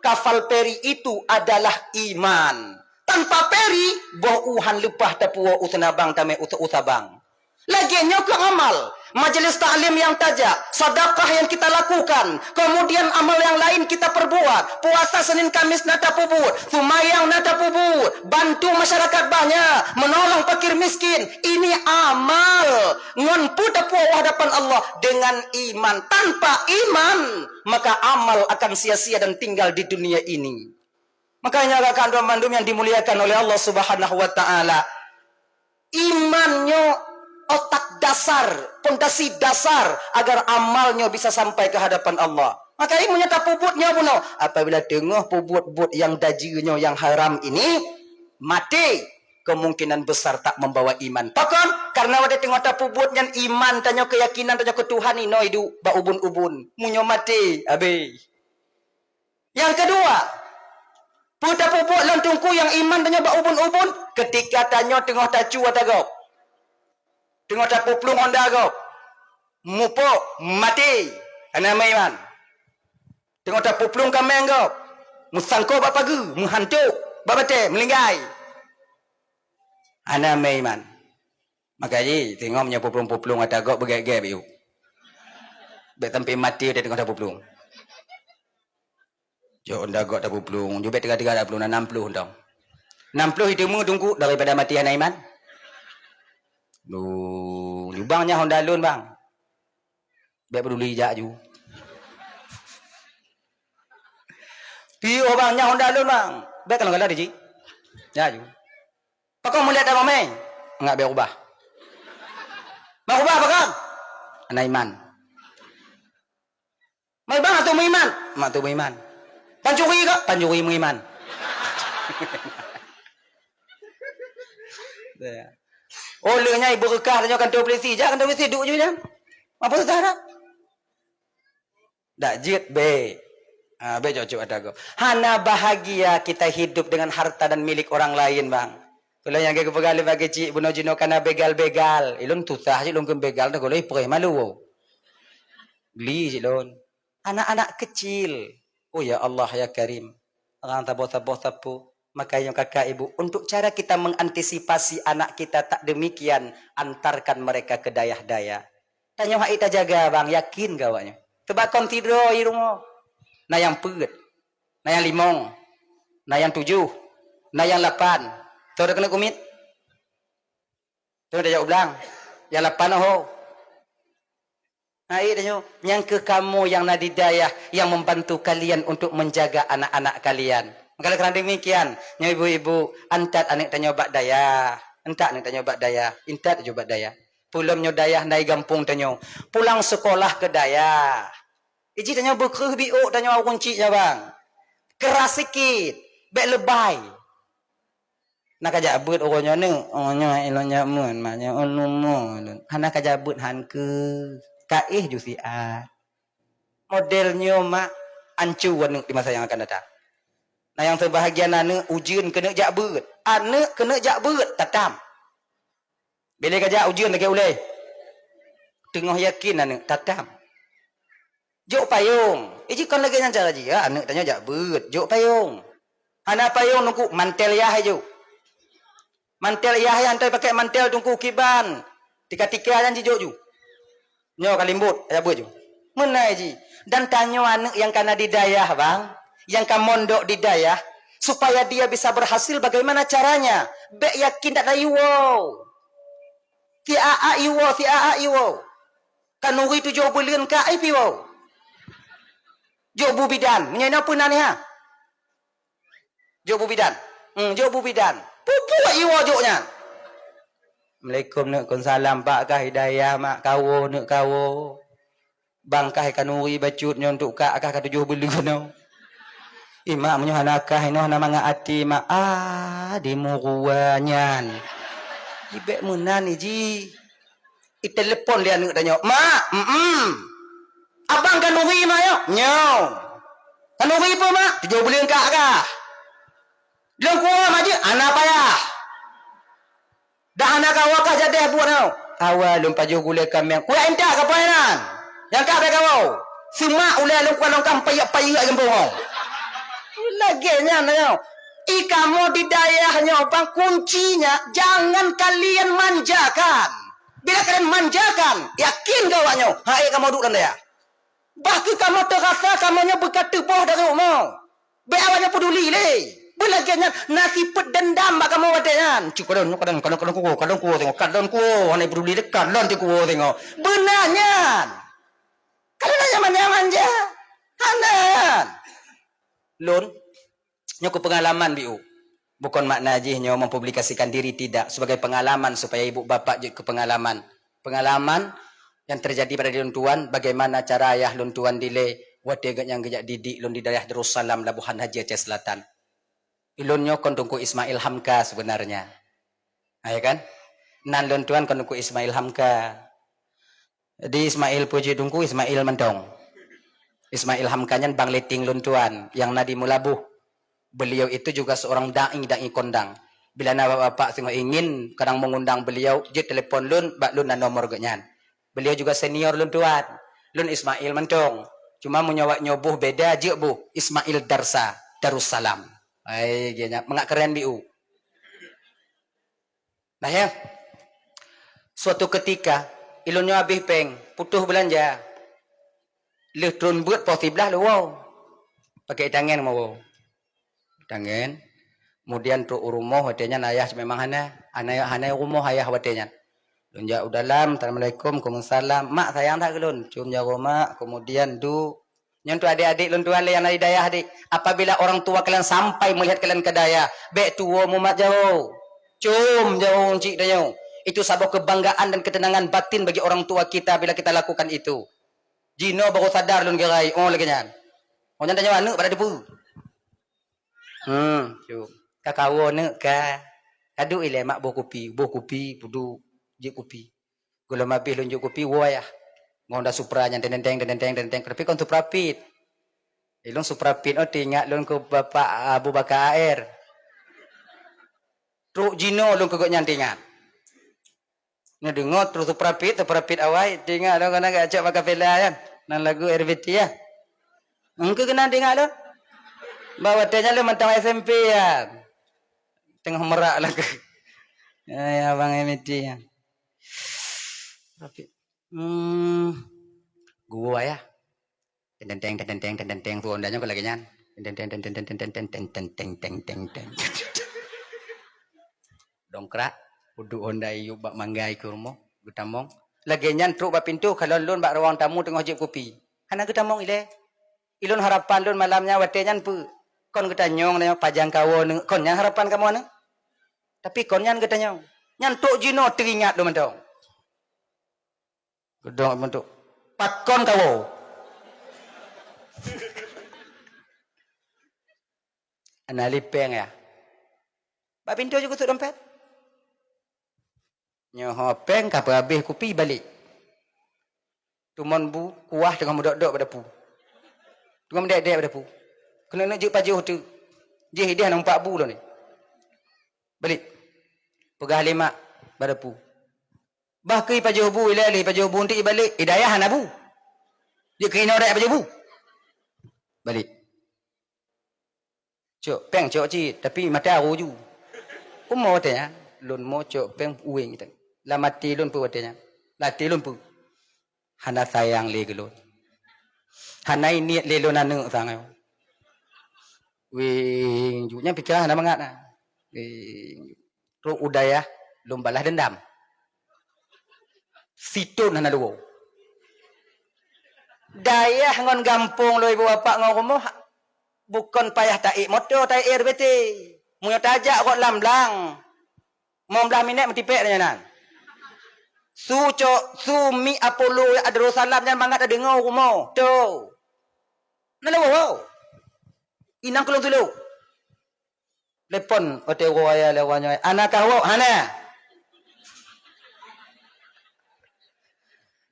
Kafal peri itu adalah iman. Tanpa peri, bauhan lepah tapua utanabang tame utabang. Laginya ke amal. Majelis ta'lim yang tajak, sedekah yang kita lakukan, kemudian amal yang lain kita perbuat, puasa Senin Kamis nata pubut, sumayang nata pubut, bantu masyarakat banyak, menolong fakir miskin, ini amal. Ngon puta puas hadapan Allah dengan iman. Tanpa iman, maka amal akan sia-sia dan tinggal di dunia ini. Makanya rekan mandum yang dimuliakan oleh Allah Subhanahu wa taala, imannya otak dasar, pondasi dasar agar amalnya bisa sampai ke hadapan Allah. Maka ini menyata puputnya puno. Apabila tengah puput-puput yang dajinya yang haram ini mati, kemungkinan besar tak membawa iman. Pakon karena ada tengah puput yang iman tanya keyakinan tanya ke Tuhan ini hidup ba ubun-ubun. Munyo mati habis. Yang kedua, puta puput lantungku yang iman tanya ba ubun-ubun ketika tanya tengah tacu atagop. Tengok tak puplung onda kau. Mupuk mati. Ana iman. Tengok tak puplung kameng kau. Musangko bapa pagi, menghantuk, babate melinggai. Ana iman. Makanya tengok punya puplung-puplung ada kau bergaya-gaya biu. Bet sampai mati dia tengok tak puplung. Jo onda kau tak puplung. Jo bet 3-3 60 dong. 60 itu tunggu daripada mati ana iman. Lu bangnya Honda Loan bang. Biar peduli jak ju. Pio bangnya Honda Loan bang. Biar kalau enggak ada ji. Ya ju. Pakong melihat apa meng? Enggak biar ubah. Mau ubah pakong? Anak iman. Mau bang atau mau iman? Mak tu mau iman. Pancuri kok? Pancuri mau iman. Olehnya ibu rekah tanya kantor polisi. Jangan kantor polisi duduk je macam. Apa saudara? Tak jit be. Be cocok ada go. Hana bahagia kita hidup dengan harta dan milik orang lain bang. Kalau yang ke pegali bagi cik buno jino kana begal-begal. Ilun tutah je lungkem begal dah goloi perih malu. Geli je lon. Anak-anak kecil. Oh ya Allah ya Karim. Orang tabu. Makanya kakak ibu, untuk cara kita mengantisipasi anak kita tak demikian, antarkan mereka ke dayah-daya. Tanya hak kita jaga bang, yakin gawanya. Tebakon tidur di rumah. Nah yang peut, nah yang limong, Nah yang 7. Nah yang 8. Tuh udah kena kumit. Tuh udah jauh ulang. Yang 8 oh. Nah ini yang ke kamu yang nadidayah yang membantu kalian untuk menjaga anak-anak kalian. Kalau kerana demikian, yang ibu-ibu antat anak tanya bak daya, antat anak tanya bak daya, intat juga bak daya. Pulang nyo daya naik gampung tanya, pulang sekolah ke daya. Iji tanya berkerh biuk tanya aku kunci nya bang. Keras sikit, bek lebay. Nak kajabut orangnya ni, orangnya eloknya mun, maknya mun. Hana kajabut han ke. Kaih jusiat. Modelnya mak ancuan di masa yang akan datang. Nah yang terbahagian anak ujian kena jakbut. Anak kena jakbut tatam. Bila kajak ujian lagi uleh. Tengah yakin anak tatam. Jok payung. Kan lagi yang cara dia anak tanya jakbut. Jok payung. Anak payung nunggu mantel yah aja. Mantel yah yang antai pakai mantel tunggu kiban. Tika-tika yang jijok ju. Nyo kalimbut jakbut ju. Mana ji? Dan tanya anak yang kena di dayah bang, yang kan mondok di dayah, supaya dia bisa berhasil bagaimana caranya? Bek yakin tak ada iwo. Ti aa iwo. Kanuri tu jauh belian ka ai piwo. Jauh bubidan, menyena pun nani ha. Jauh bubidan. Jauh bubidan. Pupu iwo jauhnya. Assalamualaikum nak kon salam pak kah hidayah mak kawo nak kawo. Bangkah kanuri bacutnya untuk kak akah ka tujuh beli kono. Imak menyuhanakah ino nama ngaati mak di muruanyan. Ibek munan iji. Telepon dia nak tanya, "Mak, abang kanuri mak yo?" "Nyo." "Kanuri apa mak?" "Tujuh beli kak kah?" "Belum kuah mak je, anak payah." "Dah anak kau kah jadi buat kau?" "Awal lum pajuh gule kami. Kuya entak ke painan?" "Yang kak be kau." "Semak ulai lum kualong kam payak-payak gembong kau." Lagi nya no. Kamu di dayahnya bang, kuncinya jangan kalian manjakan. Bila kalian manjakan, yakin kawannya, hai kamu duduk dan daya. Bahkan kamu terasa kamunya berkata boh dari rumah. Beawanya peduli le. Belagiannya nasi pedendam bak kamu wadangan. Cukup kadang ku tengok kadang ku hanya peduli dekat dan tiku tengok. Benarnya. Kalian manja-manja. Hanan. Lun, nyoko pengalaman biu. Bukan makna jihnya mempublikasikan diri, tidak. Sebagai pengalaman supaya ibu bapak juga pengalaman. Pengalaman yang terjadi pada lun tuan, bagaimana cara ayah lun tuan dile, wadegat yang gejak didik lun di daerah Darussalam, Labuhan Haji Aceh Selatan. Ilunnya kon tungku Ismail Hamka sebenarnya. Ya kan? Nan lun tuan kon tungku Ismail Hamka. Di Ismail puji tungku Ismail Mendong. Ismail Hamkanya bang leting lun tuan yang nadi mulabuh. Beliau itu juga seorang da'i kondang. Bila bapak tengok ingin kadang mengundang beliau, je telepon lun, bak lun dan nomor genyan. Beliau juga senior lun tuan. Lun Ismail Mentong. Cuma menyawak nyobuh beda je buh. Ismail Darsa, Darussalam. Ay, genya, mengak keren biu. Nah ya, suatu ketika ilunnya habis peng, putuh belanja. Letrun buat posiblah lu wow. Pakai tangan mau. Tangan. Kemudian tu rumah watenya ayah memang hana rumah ayah watenya. Lun jauh dalam, Assalamualaikum, Waalaikumsalam. Mak sayang tak kelun? Cium jauh mak. Kemudian nyentuh adik-adik lun tuan yang dari daya adik. Apabila orang tua kalian sampai melihat kalian ke daya, bek tua mumat jauh. Cium jauh cik daya. Itu sebuah kebanggaan dan ketenangan batin bagi orang tua kita bila kita lakukan itu. Jino baru sadar lun gerai. Oh lagi nyan. Oh nyan tanya mana pada depu. Cium. Kakawo ne ka kadu ile mak bo kopi pudu je kopi gula mabih lunjuk kopi wayah ngonda supra yang tendeng tapi kon suprapit ilung suprapit tinggal lun ke bapak Abu Bakar Air truk jino lun ke nyantingan nya dengot terus suprapit awai tinggal lun kana gak acak pakai vela kan nan lagu RBT ya engke kena tinggal lun bawa tanya lu mentang SMP ya tengah merak lagi. Ya abang MT ya. Tapi gua ya. Tenteng tuh ondanya kalau lagi nyan. Dongkrak uduk hondai yuk bak manggai kurmo gutamong lagi nyantruk bak pintu kalau lun bak ruang tamu tengah jip kopi hana gutamong ile ilun harapan lun malamnya wate nyan pu kon gutanyong ne pajang kawo kon nyan harapan kamu ne tapi kon nyan gutanyong nyantuk jino teringat do mentong gedong bentuk pakon kawo anali peng ya bak pintu juga tutup dompet nyoho peng ka habis kopi balik tumon bu kuah dengan mudak-dak pada pu dengan mendek-dek pada pu kena nak juk pajuh tu je dia nampak bu lo ni balik pegah lima pada pu bah ke pajuh bu ilali pajuh bu nanti balik hidayah na bu dia kena dak pajuh bu balik cok peng cok ci tapi mata roju umo tanya lun mo cok peng uing kita la mati lun pu watenya lati lun pu hana sayang le gelun hana ini le lun anu sangai wing junya pikiran hana mangat na ro udaya lum balas dendam situn hana luo daya ngon gampung lo ibu bapak ngomoh bukan payah taik motor taik air bete munyo tajak kok lamlang mau belah minit mentipek dah nan su mi apolo ada salam jangan bangat ada dengar rumah tu nak lawa inang kelong tulu lepon ote roya lewanya anak kau hana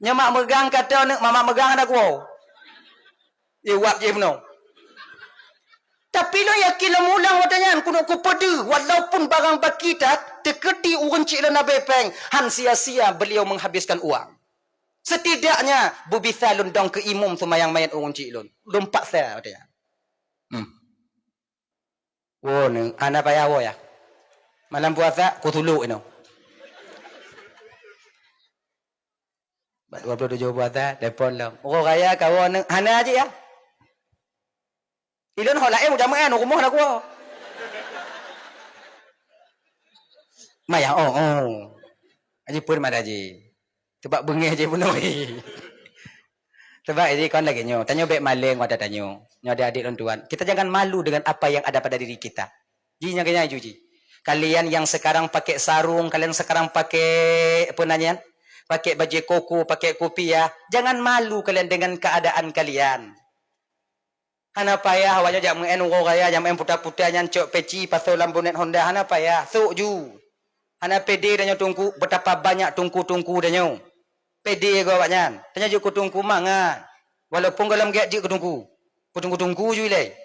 nyamak megang kata nak mama megang anak kau ye wap je penuh tapi lo yakin lo mulang watanya kuno ku pede walaupun barang bakita teketi urun cik lo nabe peng han sia-sia beliau menghabiskan uang setidaknya bubitha lun dong ke imum semayang mayat urun cik lun lompak saya watanya wo ni ana payah wo ya malam puasa ku tuluk ino 27 puasa telepon lo oh kaya kawan hana aja ya ilun ho lae udah maen rumah nak gua. Maya Aji pun mada ji. Sebab bengih je penuh. Sebab ini kan lagi nyo, tanyo bek maling wada tanyo. Nyo ada adik dan tuan. Kita jangan malu dengan apa yang ada pada diri kita. Ji nya kena ji. Kalian yang sekarang pakai sarung, kalian sekarang pakai apa namanya? Pakai baju koko, pakai kopiah, jangan malu kalian dengan keadaan kalian. Hana payah awaknya jam en uro raya jam en putar-putar nyancok peci pasal lambonet Honda hana payah sok ju. Hana pede danyo tungku betapa banyak tungku-tungku danyo. Pede go awaknya. Tanya ju tungku mangan. Walaupun dalam gek je tungku. Tungku-tungku ju ile.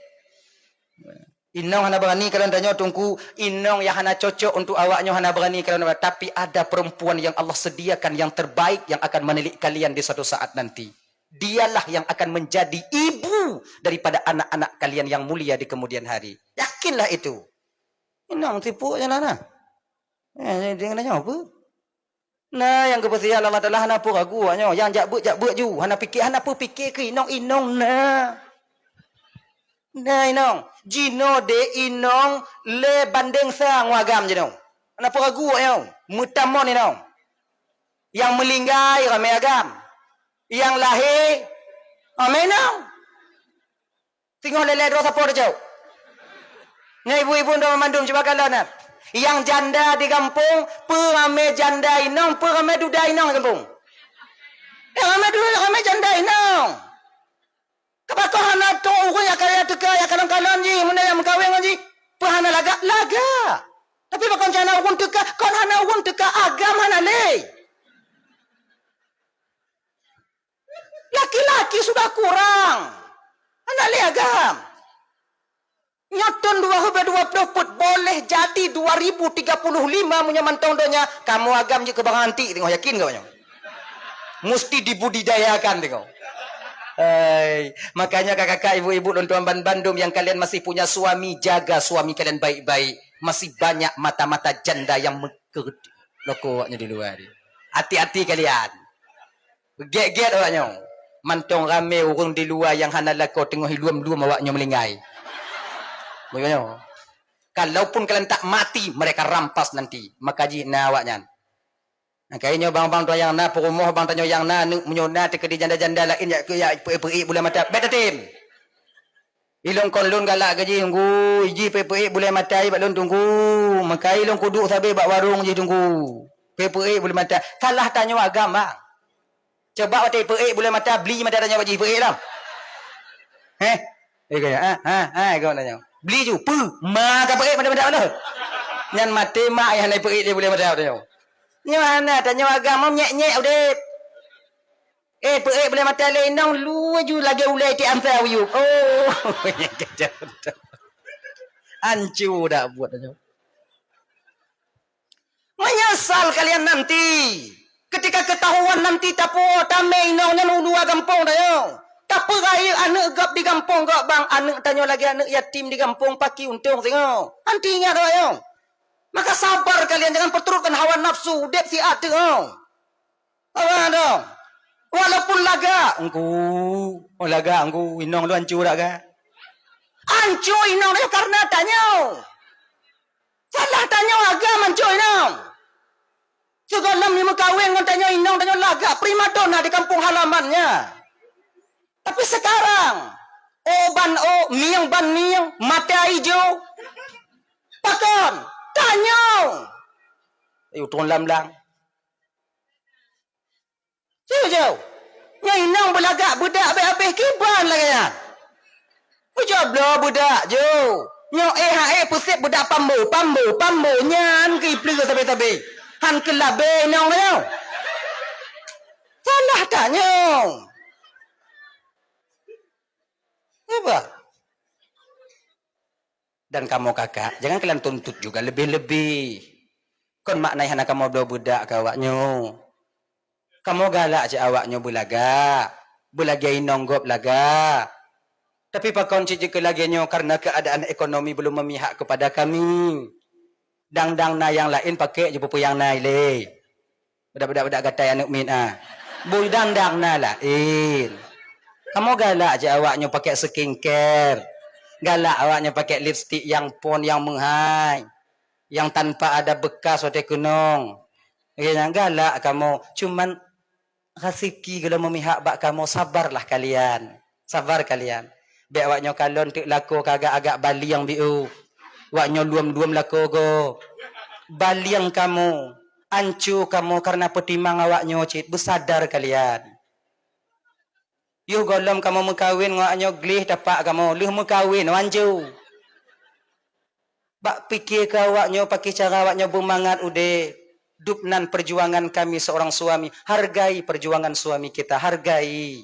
Inong hana berani kalau danyo tungku inong yang hana cocok untuk awaknya hana berani kalau tapi ada perempuan yang Allah sediakan yang terbaik yang akan menilik kalian di suatu saat nanti. Dialah yang akan menjadi ibu daripada anak-anak kalian yang mulia di kemudian hari. Yakinlah itu. Inang tipu aja lah. Dia nanya apa? Nah, yang kepastian Allah Taala hana apa ragu anyo. Yang jak ju. Hana apa fikir ke inong nah. Nah inong. Jino de inong le banding sang wagam jino. Hana apa ragu anyo. Mutamon inong. Yang melinggai ramai agam. Yang lahir amenang tengok lele dua siapa dia jauh ngai ibu-ibu dah memandum coba kalau nak yang janda di kampung perame janda inong perame duda inong di kampung rame duda rame janda inong kepakohan tu urang ya kaya teka ya kalon-kalon ji mana yang mengkawin ji perhana laga tapi bakon jana urang teka kon hana urang teka agam hana le. Laki-laki sudah kurang. Anak liagam. Nyoton 2020 put boleh jadi 2035 punya mantong donya. Kamu agam je ke bang anti tengok yakin kau nyo. Mesti dibudidayakan tengok. Makanya kakak-kakak ibu-ibu dan tuan Bandung yang kalian masih punya suami, jaga suami kalian baik-baik. Masih banyak mata-mata janda yang lokoknya di luar. Hati-hati kalian. Get-get awaknya. Mantong rame orang di luar yang hana lako tengok hiluam-luam awaknya melingai. Begitu. Kalaupun kalian tak mati, mereka rampas nanti. Maka jina awaknya. Kayaknya bang-bang tu yang na perumoh bang tanyo yang na menyona te kedi janda-janda lain ya pei boleh mata beta tim. Ilong kon lun galak gaji tunggu iji pei boleh matai bak lun tunggu. Maka ilong kudu sabe bak warung je tunggu. Pei boleh mata. Kalah tanyo agama. Coba watai pei boleh mata beli mata tanyo baji pei lah. Kaya kau tanyo. Beli ju pu ma ka pei mata mana. Nyan mate mak yang naik pei dia boleh mata tanyo. Nyo ana tanyo agama nyek-nyek udip. Pei boleh mata lenong lu ju lagi ulai ti ampau you. Oh. Hancur dah buat tanyo. Menyesal kalian nanti. Ketika ketahuan nanti tapo tamai nongnya dua kampung tayo. Tapi raya anak gap di kampung gak bang anak tanyo lagi anak yatim di kampung paki untung tengok. Antinya tayo. Maka sabar kalian, jangan perturutkan hawa nafsu. Dek si ate apa dong? Walaupun laga, laga inong lu hancur tak ga? Hancur inong dia karena tanya. Salah tanya agama hancur inong. Segala ni kawin dengan tanya inong tanya laga prima donna di kampung halamannya. Tapi sekarang miang mata hijau. Pakon tanya. Ayo turun lam-lam. Jauh. Yang inang belagak budak habis-habis kiban lagi ya. Ujab lah budak jauh. Nyok pusat budak pambu nyan ke ipli ke tabe-tabe. Han ke labe nong tau. Salah tanya. Apa? Dan kamu kakak, jangan kalian tuntut juga lebih-lebih. Kon maknai hana kamu do budak kawaknyo. Kamu galak je awaknyo bulaga. Bulaga inonggop laga. Tapi pakon cik ke lagi nyo karena keadaan ekonomi belum memihak kepada kami. Dang-dang na yang lain pakai je pupu yang naik. Budak-budak gatai anak min ah. Dang-dang na lain. Kamu galak je awaknyo pakai skincare. Galak awaknya pakai lipstick yang pon yang menghai. Yang tanpa ada bekas waktu kunung. Galak kamu. Cuman rezeki kalau memihak bak kamu, sabarlah kalian. Sabar kalian. Biar awaknya kalon tu laku kagak agak bali yang biu. Awaknya luam-luam laku go. Bali yang kamu. Ancu kamu karena petimang awaknya cit. Bersadar kalian. Yuh golom kamu mengkawin ngaknya glih dapat kamu. Luh mengkawin wanju. Bak pikir ke awaknya pakai cara awaknya bermangat ude. Dupnan perjuangan kami seorang suami. Hargai perjuangan suami kita. Hargai.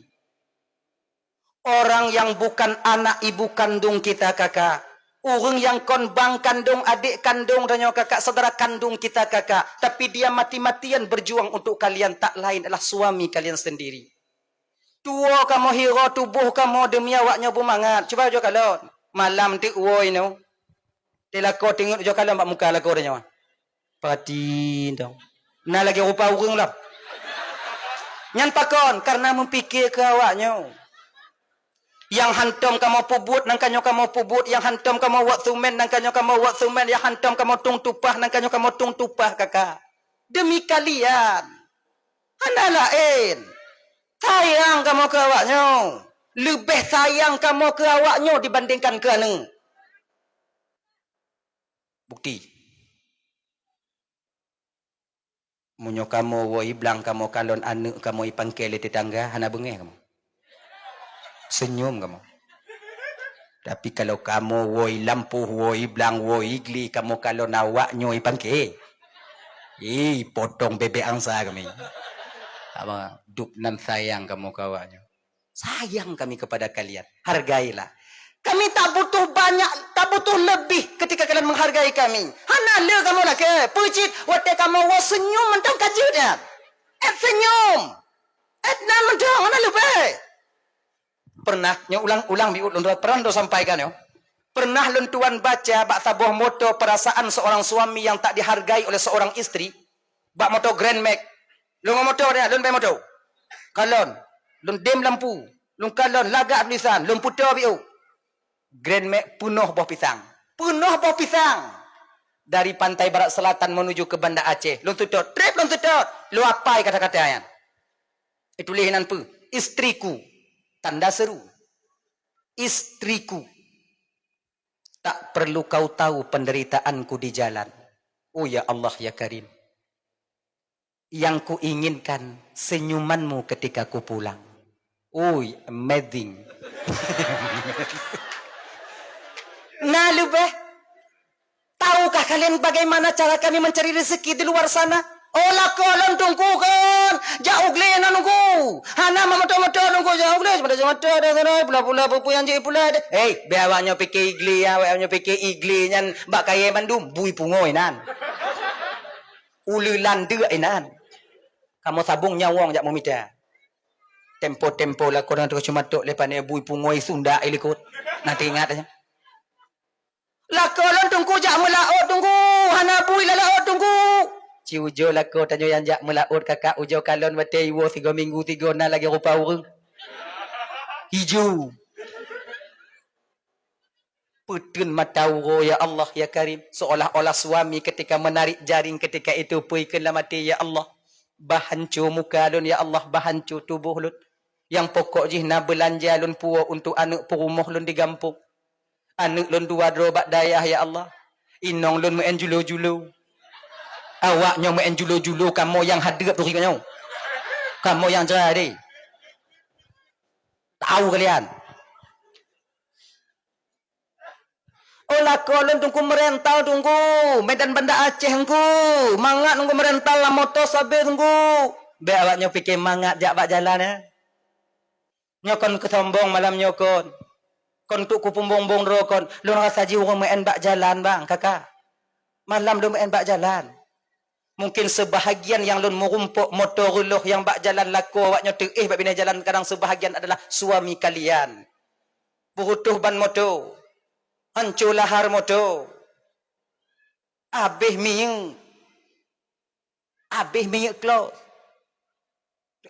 Orang yang bukan anak ibu kandung kita kakak. Orang yang kon bang kandung, adik kandung dan kakak, saudara kandung kita kakak. Tapi dia mati-matian berjuang untuk kalian. Tak lain adalah suami kalian sendiri. Tua kamu hero tubuh kamu demi awaknya bermangat. Cuba jo kalau malam ti woi no. Telako tengok jo kalau mbak muka lako dia. Pati dong. Nah lagi rupa urung lah. Nyan pakon karena memikir ke awaknya. Yang hantam kamu pubut nangkanyo kamu pubut, yang hantam kamu wak sumen nangkanyo kamu wak sumen, yang hantam kamu tung tupah nangkanyo kamu tung tupah kakak. Demi kalian. Hana lain. Sayang kamu ke awaknya. Lebih sayang kamu ke awaknya dibandingkan ke anu. Bukti. Munyo kamu woi blang kamu kalon anu kamu ipangkel di tetangga hana bengeh kamu. Senyum kamu. Tapi kalau kamu woi lampu woi blang woi igli kamu kalon awaknya ipangkel. Potong bebek angsa kami. Apa dupnan sayang kamu kawannya. Sayang kami kepada kalian. Hargailah. Kami tak butuh banyak, tak butuh lebih ketika kalian menghargai kami. Hana le kamu nak ke? Pucit wate kamu wa senyum mentang kajudan. Senyum. Nan mentang hana lebih. Pernah nya ulang-ulang biut pernah do sampaikan yo. Pernah lentuan baca bak sabuah moto perasaan seorang suami yang tak dihargai oleh seorang istri. Bak moto Grand Max. Lu motor dia, lun bay motor. Kalon, lun dem lampu, lun kalon lagak tulisan, lun putar biu. Grand Max penuh buah pisang. Penuh buah pisang. Dari pantai barat selatan menuju ke Banda Aceh. Lun tutut. Trip lun tutut. Lu apai kata-kata yang. Itu lihinan pu. Istriku. Tanda seru. Istriku. Tak perlu kau tahu penderitaanku di jalan. Oh ya Allah ya Karim. Yang ku inginkan senyumanmu ketika ku pulang. Oh, amazing. Nah, lubeh. Tahukah kalian bagaimana cara kami mencari rezeki di luar sana? Olah kolon tunggu kan. Jauh glen nunggu. Hana mamoto-moto nunggu jauh glen. Pada jauh motor ada sana. Pula-pula pupuyan je pula. Hey, biawaknya fikir igli. Awaknya fikir igli. Yang bak kaya bandum. Bui pungoy nan. Ululan dua nan. Kamu sabung nyawang jak memida. Tempo-tempo lah korang tu cuma tok lepas ni bui pungoy Sunda ilikut. Nanti ingat aja. Lakolan tunggu jak melaut tunggu. Hana bui lalaut tunggu. Ci ujo lako tanyo yang jak melaut kakak ujo kalon bate iwo 3 minggu 3 na lagi rupa urang. Hijau. Putun mata uro ya Allah ya Karim. Seolah-olah suami ketika menarik jaring ketika itu puikanlah mati ya Allah. Bahancu muka lun ya Allah. Bahancu tubuh lun. Yang pokok jihna belanja lun puwa untuk anak perumah lun digampung. Anak lun dua drobat dayah ya Allah. Inong lun main julo-julo. Awaknya main julo-julo. Kamu yang hadap tu kikanya. Kamu yang jadi. Tahu kalian. Olah kolon tunggu merentau tunggu. Medan Banda Aceh tunggu. Mangat tunggu merentau lah motor sabar tunggu. Biar awaknya fikir mangat jak bak jalan ya. Nyokon kesombong malam nyokon. Kon tu ku pumbong-bong rokon. Lu rasa jiwa main bak jalan bang kakak. Malam lu main bak jalan. Mungkin sebahagian yang lu merumpuk motor ruluh yang bak jalan laku awaknya terih bak bina jalan kadang sebahagian adalah suami kalian. Berutuh ban motor. Hancur lahar motor. Habis minyak. Habis minyak close.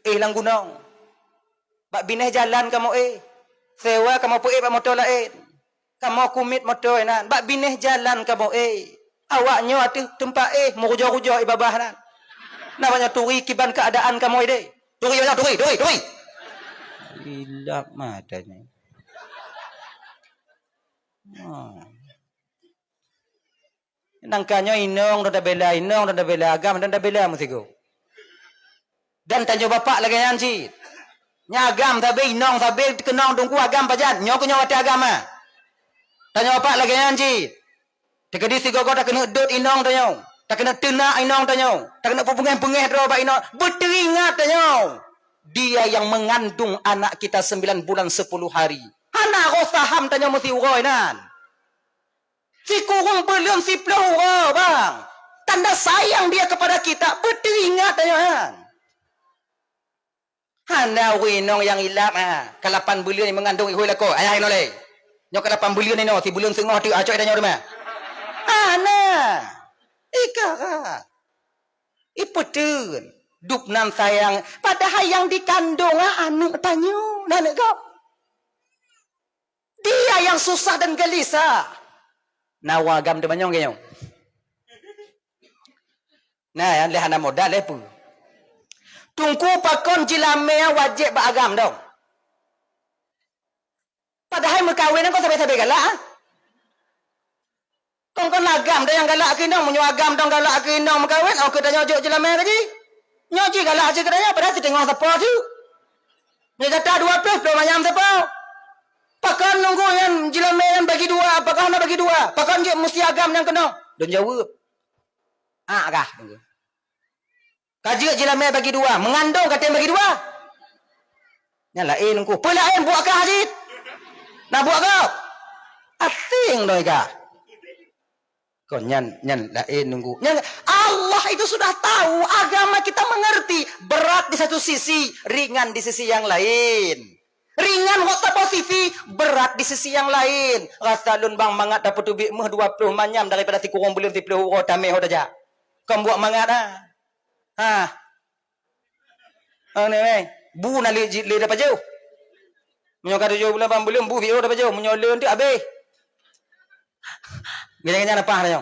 Lang gunung. Bak bina jalan kamu sewa kamu puih bak motor lain. Kamu kumit motor nan. Bak bineh jalan kamu awaknya atuh tempat merujuk-rujuk ibabah nan. Namanya turi kiban keadaan kamu Turi banyak turi. Hilap matanya. Nangkanya inong dah bela agam dan dah bela musigo. Dan tanya bapak lagi nanti. Nyagam tapi inong tapi kenong tunggu agam pajan. Nyok nyawa agama. Tanya bapak lagi nanti. Tekadi si gogo tak kena dot inong tanya. Tak kena tenak inong tanya. Tak kena pengeh-pengeh dro bak inong. Berteringat tanya. Dia yang mengandung anak kita 9 bulan 10 hari. Hana rosaham tanya mesti uroi nan. Si kurung belum si ploh bang. Tanda sayang dia kepada kita. Berteringat tanya han. Hana winong yang ilap Kalapan bulan ni mengandung ihui lako. Ayah inole. Nyok kalapan bulan ni no. Si bulan sengah tu acok dah nyawa rumah. Hana. Ika. Iputun. Dup nan sayang. Padahal yang dikandung anak tanya. Nanak kau. Dia yang susah dan gelisah. Nawagam tu banyong kenyong. Nah, yang lehana modal lepu. Tunggu pakon jilamea wajib beragam dong. Padahal berkahwin kau sampai-sampai galak. Kau kan agam dah yang galak ke dong. Menyuagam dong galak ke dong berkahwin. Oh kita nyojok jilamea lagi. Nyojok galak aja kedanya. Padahal kita tengok siapa tu. Dia kata 20 belum macam siapa. Pakon nunggu yang jilamea yang bagi 2. Apakah nak bagi 2? Pakon je mesti agam yang kena. Dan jawab. Kah? Tunggu. Kaji jilamea bagi 2. Mengandung kata yang bagi 2. Yang lain aku. Apa lain buat kah Haji? Nak buat kau? Asing doi kah? Kau nyan lain nunggu. Allah itu sudah tahu. Agama kita mengerti. Berat di satu sisi. Ringan di sisi yang lain. Ringan kota posisi. Berat di sisi yang lain. Rasa lun bang mangat dapat tubik meh 20 manyam daripada si kurang belum 10 huruf tamih hodaja. Kau buat mangat ni bu nak li dapat jauh. Menyokat jauh bulan belum bu video dapat jauh. Menyolong tu habis. Gini-gini apa nyo?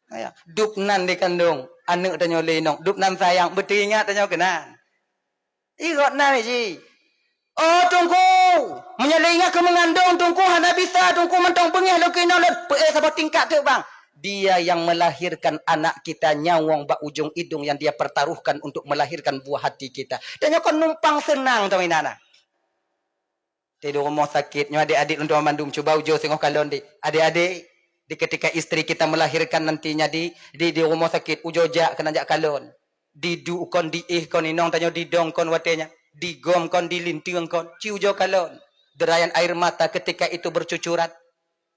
Ayo, dupnan dikandung, anu tanyo lenong, dupnan sayang, betul ingat tanyo kenan. Igot na ni. Oh tungku, menyalinga ke mengandung tungku hana bisa tungku mentong pengih lo kena lo sabot tingkat tu bang. Dia yang melahirkan anak kita nyawang bak ujung hidung yang dia pertaruhkan untuk melahirkan buah hati kita. Dan nyokon numpang senang tau inana. Tidur rumah sakit, nyo adik-adik untuk mandum coba ujo tengok kalon di. Adik-adik di ketika istri kita melahirkan nantinya di rumah sakit ujo jak kena jak kalon. Didu kon di kon inong tanyo didong kon watenya. Digom kon dilinting kon ciujo kalon. Derayan air mata ketika itu bercucuran.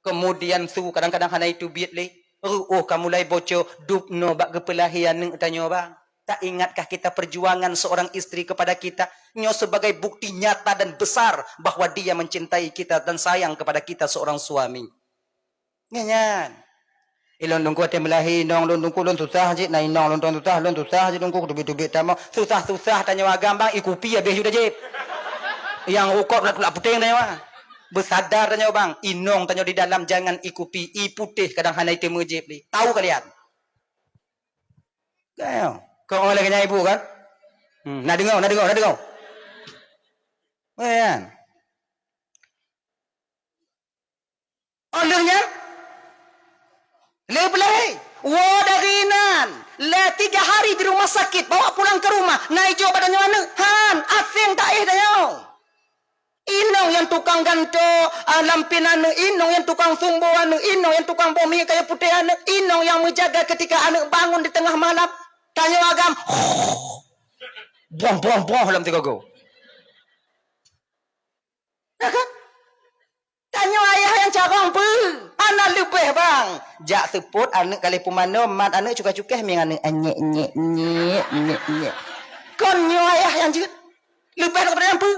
Kemudian su kadang-kadang hana itu biatli. Oh kamu mulai boco dupno bak kepelahian neng tanyo bang. Tak ingatkah kita perjuangan seorang istri kepada kita? Nyo sebagai bukti nyata dan besar bahwa dia mencintai kita dan sayang kepada kita seorang suami. Nyanyan. Ilon dongku ate melahi nong lon dongku lon susah je nai nong lon susah je dongku tubik-tubik tamo susah-susah tanya agam bang ikupi habis sudah je. Yang ukop nak puting tanya bersadar tanya bang inong tanya di dalam jangan ikupi i putih kadang hana itu mujib ni. Tahu kalian? Kau oleh kena ibu kan? Nak dengar. Kan? Olehnya lebelai. Wadarinan. Le 3 hari di rumah sakit. Bawa pulang ke rumah. Naik jauh badannya mana? Han. Asing tak dah. Inong yang tukang ganto. Lampinan. Inong yang tukang sumbuan. Inong yang tukang bumi kayu putih. Inong yang menjaga ketika anak bangun di tengah malam. Tanya agam. Buang dalam 3 go. Ya kan? Tanya ayah yang carong pe. Anak lebih bang. Jak seput anak kali pemano mat anak cukai-cukai meng anak nyek. Kon nyo ayah yang jeut. Lebih daripada yang pe.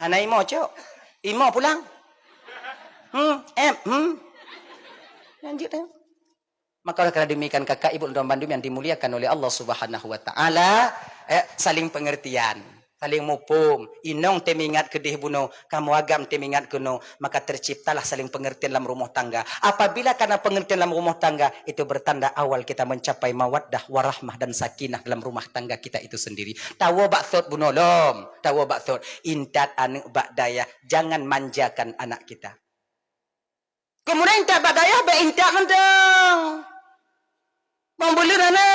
Anak imo cok. Imo pulang. Lanjut ya. Maka oleh kerana demikian kakak ibu dan bandum yang dimuliakan oleh Allah Subhanahu wa taala, saling pengertian, saling mupum. Inong temingat kedih buno, kamu agam temingat kuno, maka terciptalah saling pengertian dalam rumah tangga. Apabila karena pengertian dalam rumah tangga itu bertanda awal kita mencapai mawaddah warahmah dan sakinah dalam rumah tangga kita itu sendiri. Tahu baksud bunolom, tahu baksud intat anak bak daya, jangan manjakan anak kita. Kemudian intat bak daya be intat mentang. Membeli mana?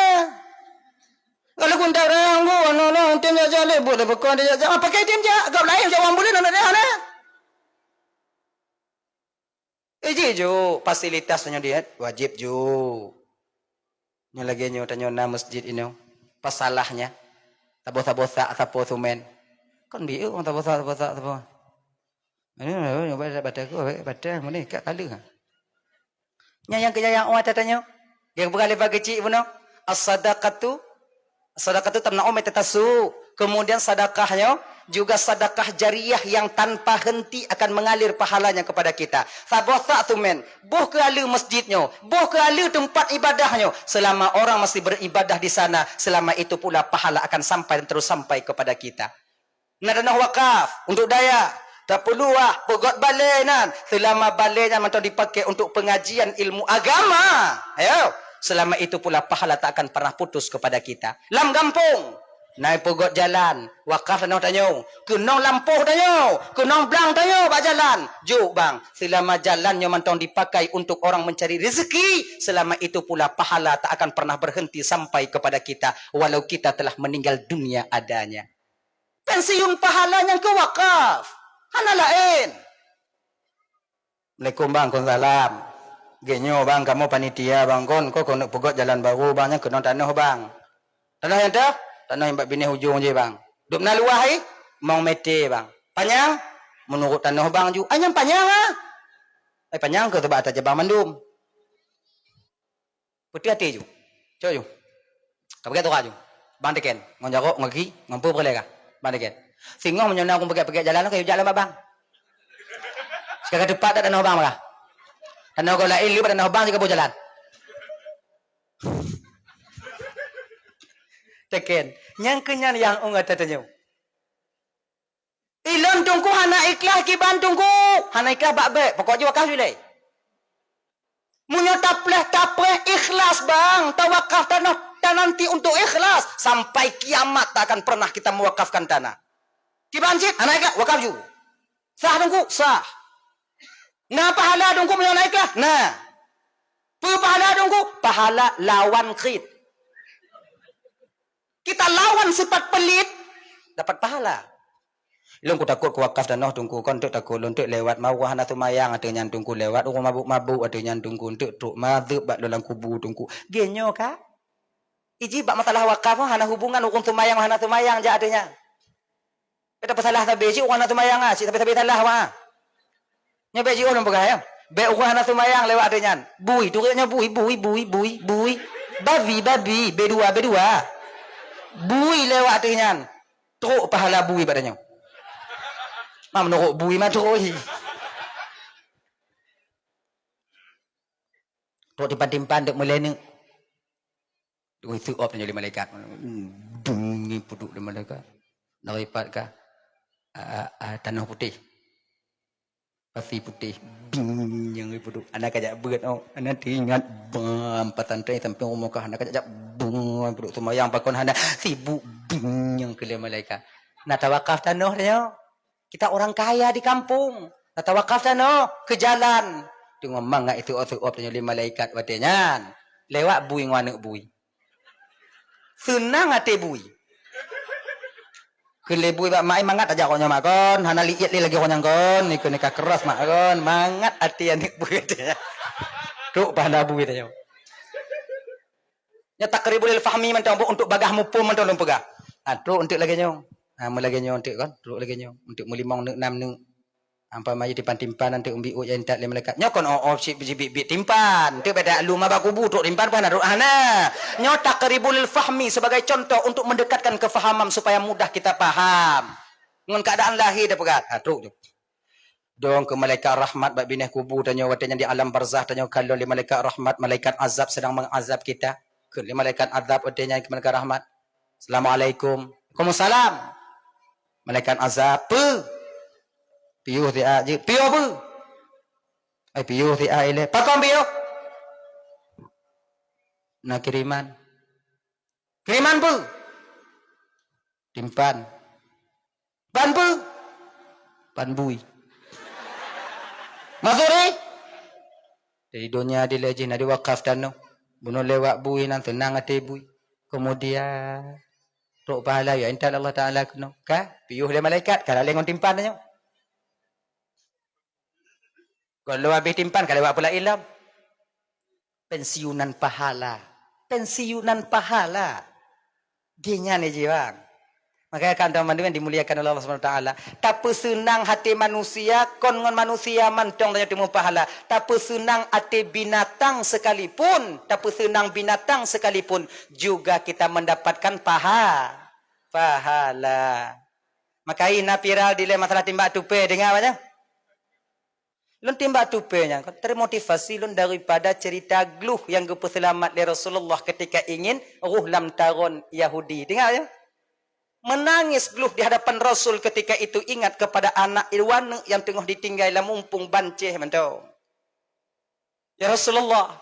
Kalau kuntar orang gua, no, tim jaga le, boleh berkon dia jaga. Pakai tim jaga, kau lain jawab membeli mana dia mana? Jo, fasilitasnya dia wajib jo. Nyo lagi nyo tanya na masjid ini, pasalahnya, tabosa sapo sumen. Kan biu, tabosa. Ini baca aku, baca mana kat kali kan? Yang kejayaan awak tanya. Yang berkali bagi cik pun as-sadaqatu tamna'u mitatasu. Kemudian sedekahnya juga sedekah jariah yang tanpa henti akan mengalir pahalanya kepada kita. Sabosa tu men, boh ke ala masjidnya, boh ke ala tempat ibadahnya. Selama orang masih beribadah di sana, selama itu pula pahala akan sampai dan terus sampai kepada kita. Nadanah wakaf untuk daya. Tak perlu pegot balai nan. Selama balainya macam dipakai untuk pengajian ilmu agama. Ayo. Selama itu pula pahala tak akan pernah putus kepada kita. Lam gampung. Naik pegot jalan. Wakaf tanah tanyo. Kenong lampuh tanyo. Kenong belang tanyo bak jalan. Juk bang. Selama jalannya mantong dipakai untuk orang mencari rezeki. Selama itu pula pahala tak akan pernah berhenti sampai kepada kita. Walau kita telah meninggal dunia adanya. Pensiun pahalanya ke wakaf. Hana lain. Assalamualaikum bang. Salam. Genyo bang, kamu panitia bang kon, kau nak pegot jalan baru bangnya kena tanah bang. Tanah yang dah? Tanah yang bak bini hujung je bang. Duk na luah mau mete bang. Panjang? Menurut tanah bang ju. Anyang panjang panjang ke tebak atas jabang mandum. Putih hati ju. Coba ju. Kau pakai tu ju. Bang teken, ngonjarok ngaki, ngompo boleh kah? Bang teken. Singoh menyona aku pakai jalan kayu jalan bang. Sekarang depan tak tanah bang lah. Tanah kau lain lipat tanah bang juga boleh jalan. Teken, yang kenyan yang ungat tatanya. Ilon tungku anak ikhlas ki bantungku. Hana ikhlas bak baik. Pokoknya wakaf boleh. Munya tapleh ikhlas bang. Tawakaf tanah nanti untuk ikhlas. Sampai kiamat tak akan pernah kita mewakafkan tanah. Ki banjit, hana ikhlas wakaf ju. Sah dungku, sah. Nah pahala dungku munya ikhlas. Nah. Pahala dungku, pahala lawan khid. Kita lawan sifat pelit, dapat pahala. Long ku takut ku wakaf tanah tungku kon untuk takut untuk lewat mau hana tu mayang ada nyantung ku lewat orang mabuk ada nyantung ku untuk truk madhab bak dalam kubu tungku. Genyo ka? Iji bak masalah wakaf hana hubungan orang tu mayang hana tu mayang je adanya. Kita pasalah tabe ji orang tu mayang ah, si tabe salah wa. Nya be ji orang pegai ya. Be orang hana tu mayang lewat adanya. Bui tu nya bui. Babi bedua. Bui lewat dengan teruk pahala bui badannya. Mam norok bui mah teruk. Teruk timpan dek mulai ni. Duk itu op jadi malaikat. Bunyi puduk di malaikat. Daripat ka tanah putih. Pasir putih. Yang puduk. Anak ajak berat oh. Anak ingat empatan tray sampai umur ka anak ajak puduk semayang pakon hana sibuk yang ke malaikat. Nak tawakaf tanah dia. Kita orang kaya di kampung. Nak tawakaf tanah ke jalan. Tengok mangga itu op tanya malaikat watenya. Lewat bui ngwana bui. Senang ate bui. Kele bui bak mai mangat aja konya makon, hana liat li lagi konya kon, niku nikah keras makon, mangat ate anik bui tanya. Tuk pada bui tanya. Nya takribul fahmi man untuk bagah mupum man tolong pegah. Tuk untuk lagi nyong. Mulai nyong untuk kan, tuk lagi nyong untuk mulimong nek nam nek ampa mai di pantimpan nanti umbi u yang tak le malaikat. Nyokon si bi timpan. Tuk beda lu mabak kubu tuk timpan pana hana. Nyo takribul fahmi sebagai contoh untuk mendekatkan kefahaman supaya mudah kita paham. Dengan keadaan lahir dah pegat. Tuk. Dong ke malaikat rahmat bak bineh kubu tanya watanya di alam barzah tanya kalau li malaikat rahmat malaikat azab sedang mengazab kita. Ke li malaikat azab watanya ke malaikat rahmat. Assalamualaikum. Waalaikumsalam. Malaikat azab pe. Piuh dia je. Piuh apa? Piuh dia ile. Pakon piuh. Nak kiriman. Kiriman pe. Timpan. Ban pe. Ban bui. Masuk ni. Dari dunia di lejin ada wakaf tanah. Bunuh lewat bui nan tenang hati bui. Kemudian tok pahala ya inta Allah Taala kena. Ka? Piuh dia malaikat kalau lengon timpan tanya. Kalau habis timpan kalau buat pula ilam. Pensiunan pahala. Dia ni jiwang. Makanya kan teman-teman dimuliakan oleh Allah SWT. Tapi senang hati manusia, kon manusia mantong tanya timu pahala. Tapi senang hati binatang sekalipun, juga kita mendapatkan pahala. Makanya viral di masalah timbak tupai dengar apa? Lun timbak tupenya termotivasi lun daripada cerita gluh yang selamat dari Rasulullah ketika ingin ruh lam taron Yahudi. Dengar ya? Menangis gluh di hadapan Rasul ketika itu ingat kepada anak Irwana yang tengah ditinggal mumpung banceh mentau. Ya Rasulullah,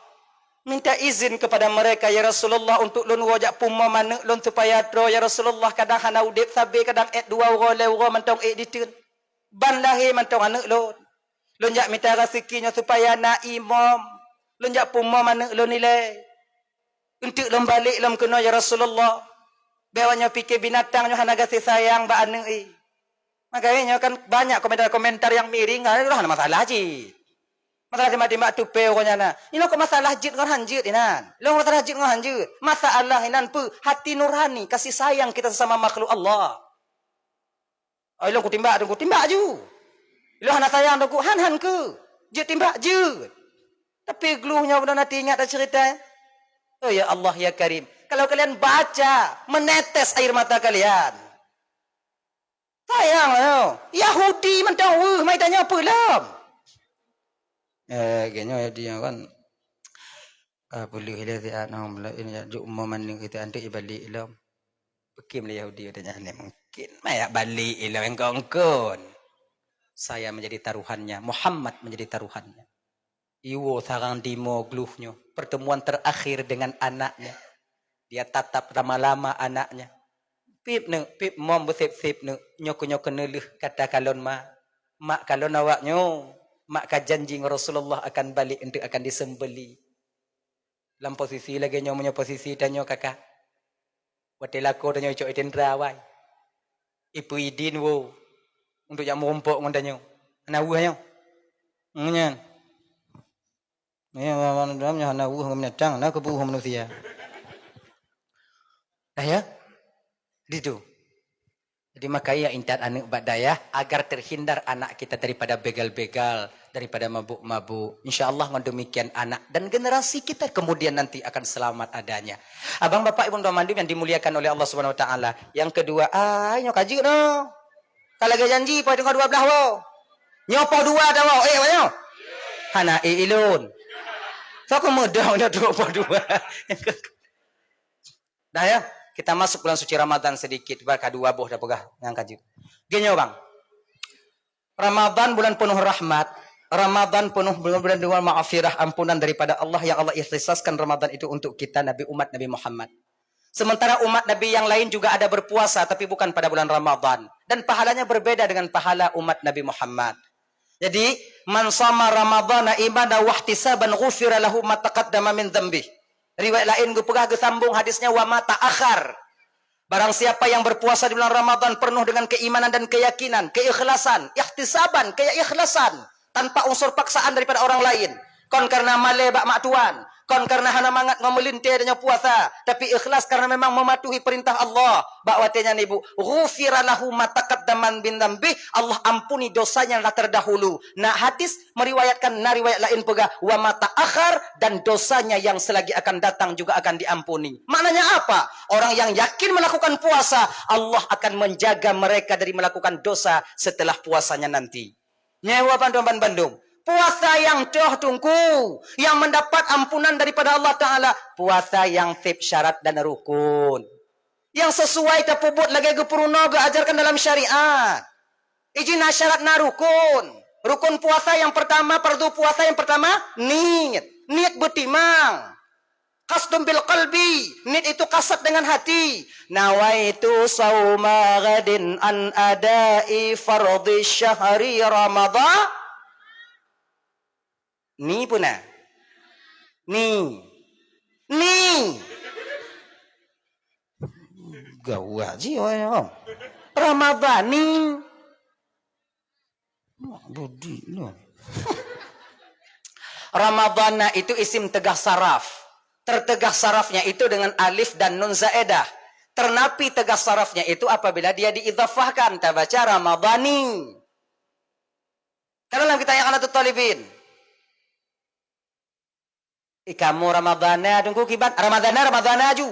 minta izin kepada mereka ya Rasulullah untuk lun wajak puma mana lun supaya tro ya Rasulullah kadang hana udip sabe kadang dua orang lewa mentong ditun. Ban lahir mentong anak lun. Lun jak minta rezekinya supaya nak imam. Lun jak puma mana lun nilai. Untuk lun balik lun kena ya Rasulullah. Bewanya fikir binatangnya hana kasih sayang ba anu Makanya kan banyak komentar-komentar yang miring. Ada masalah je. Masalah timbak tupai orangnya na. Ini kok masalah jid dengan hanjid inan. Lo masalah jid dengan hanjid. Masalah inan pu hati nurani kasih sayang kita sesama makhluk Allah. Lo ku timbak ju. Lo hana sayang aku han ke. Jid timbak je. Tapi gluhnya benar nanti ingat ada cerita. Oh ya Allah ya Karim. Kalau kalian baca, menetes air mata kalian. Sayang lo. Yahudi mentau, mai tanya apa lam? Kayaknya dia kan boleh hilang dia nak ini jadi umum manding kita antik balik lam. Pekim le Yahudi tanya ni mungkin mai balik lam engkau. Saya menjadi taruhannya, Muhammad menjadi taruhannya. Iwo sarang dimo gluhnya, pertemuan terakhir dengan anaknya. Dia tatap lama-lama anaknya. Pip mom besip-sip nyoko-nyoko neluh kata kalon mak kalon awaknyo, mak kajanji Rasulullah akan balik untuk akan disembeli. Dalam posisi lagi nyomonya posisi tanyo kakak. Watelako tanyo cok itendra wai. Ibu idin wo. Untuk yang merumpuk ngondanyo. Ana wuhanyo. Ngunyan. Ya mana dalamnya ana wuh ngomnyatang na kebuh manusia. Dah ya? Gitu. Jadi makanya intat anak badaya agar terhindar anak kita daripada begal-begal, daripada mabuk-mabuk. InsyaAllah dengan demikian anak dan generasi kita kemudian nanti akan selamat adanya. Abang bapak ibu teman yang dimuliakan oleh Allah Subhanahu Wa Taala. Yang kedua, nyok kaji no. Kalau lagi janji pada tengah 12 wo. Nyopo 2 dah wo. Wanyo. Hana ilun. So aku mudah dah 22. Dah ya. Kita masuk bulan suci Ramadan sedikit. Barka 2 boh dah pegah yang kaji. Gini bang. Ramadan bulan penuh rahmat. Ramadan penuh bulan maghfirah, ampunan daripada Allah yang Allah ikhtisaskan Ramadan itu untuk kita umat Nabi Muhammad. Sementara umat Nabi yang lain juga ada berpuasa tapi bukan pada bulan Ramadan dan pahalanya berbeda dengan pahala umat Nabi Muhammad. Jadi, man shama Ramadhana imanan wa ihtisaban ghufira lahu ma taqaddama min dzambi. Riwayat lain gue pegah sambung hadisnya wa ma ta'akhir. Barang siapa yang berpuasa di bulan Ramadan penuh dengan keimanan dan keyakinan, keikhlasan, ihtisaban, keikhlasan tanpa unsur paksaan daripada orang lain. Kon karena male bak mak tuan, kon karena hana mangat ngomelintir dengan puasa, tapi ikhlas karena memang mematuhi perintah Allah. Bak watenya ibu, ghufira lahu ma taqaddama min dzambi, Allah ampuni dosanya yang terdahulu. Nah, hadis meriwayatkan riwayat lain pega wa ma ta'akhir dan dosanya yang selagi akan datang juga akan diampuni. Maknanya apa? Orang yang yakin melakukan puasa, Allah akan menjaga mereka dari melakukan dosa setelah puasanya nanti. Nyewa Bandung. Puasa yang tungku, yang mendapat ampunan daripada Allah Ta'ala. Puasa yang sip syarat dan rukun. Yang sesuai tapubut lagi gepuruno ajarkan dalam syariat. Izin syarat na rukun. Rukun puasa yang pertama, fardu puasa yang pertama, niat. Niat betimang. Qasdun bil qalbi. Niat itu kasat dengan hati. Nawaitu sauma ghadin an adai fardhi syahri Ramadhan. Ni pun nah. Ni. Gawat je orang. Ramadan ni. Budi no. Ramadana itu isim tegah saraf. Tertegah sarafnya itu dengan alif dan nun zaedah. Ternapi tegah sarafnya itu apabila dia diidhafahkan. Kita baca Ramadani. Kalau kita yang anak talibin. Kamu Ramadana tunggu kibat Ramadana ju.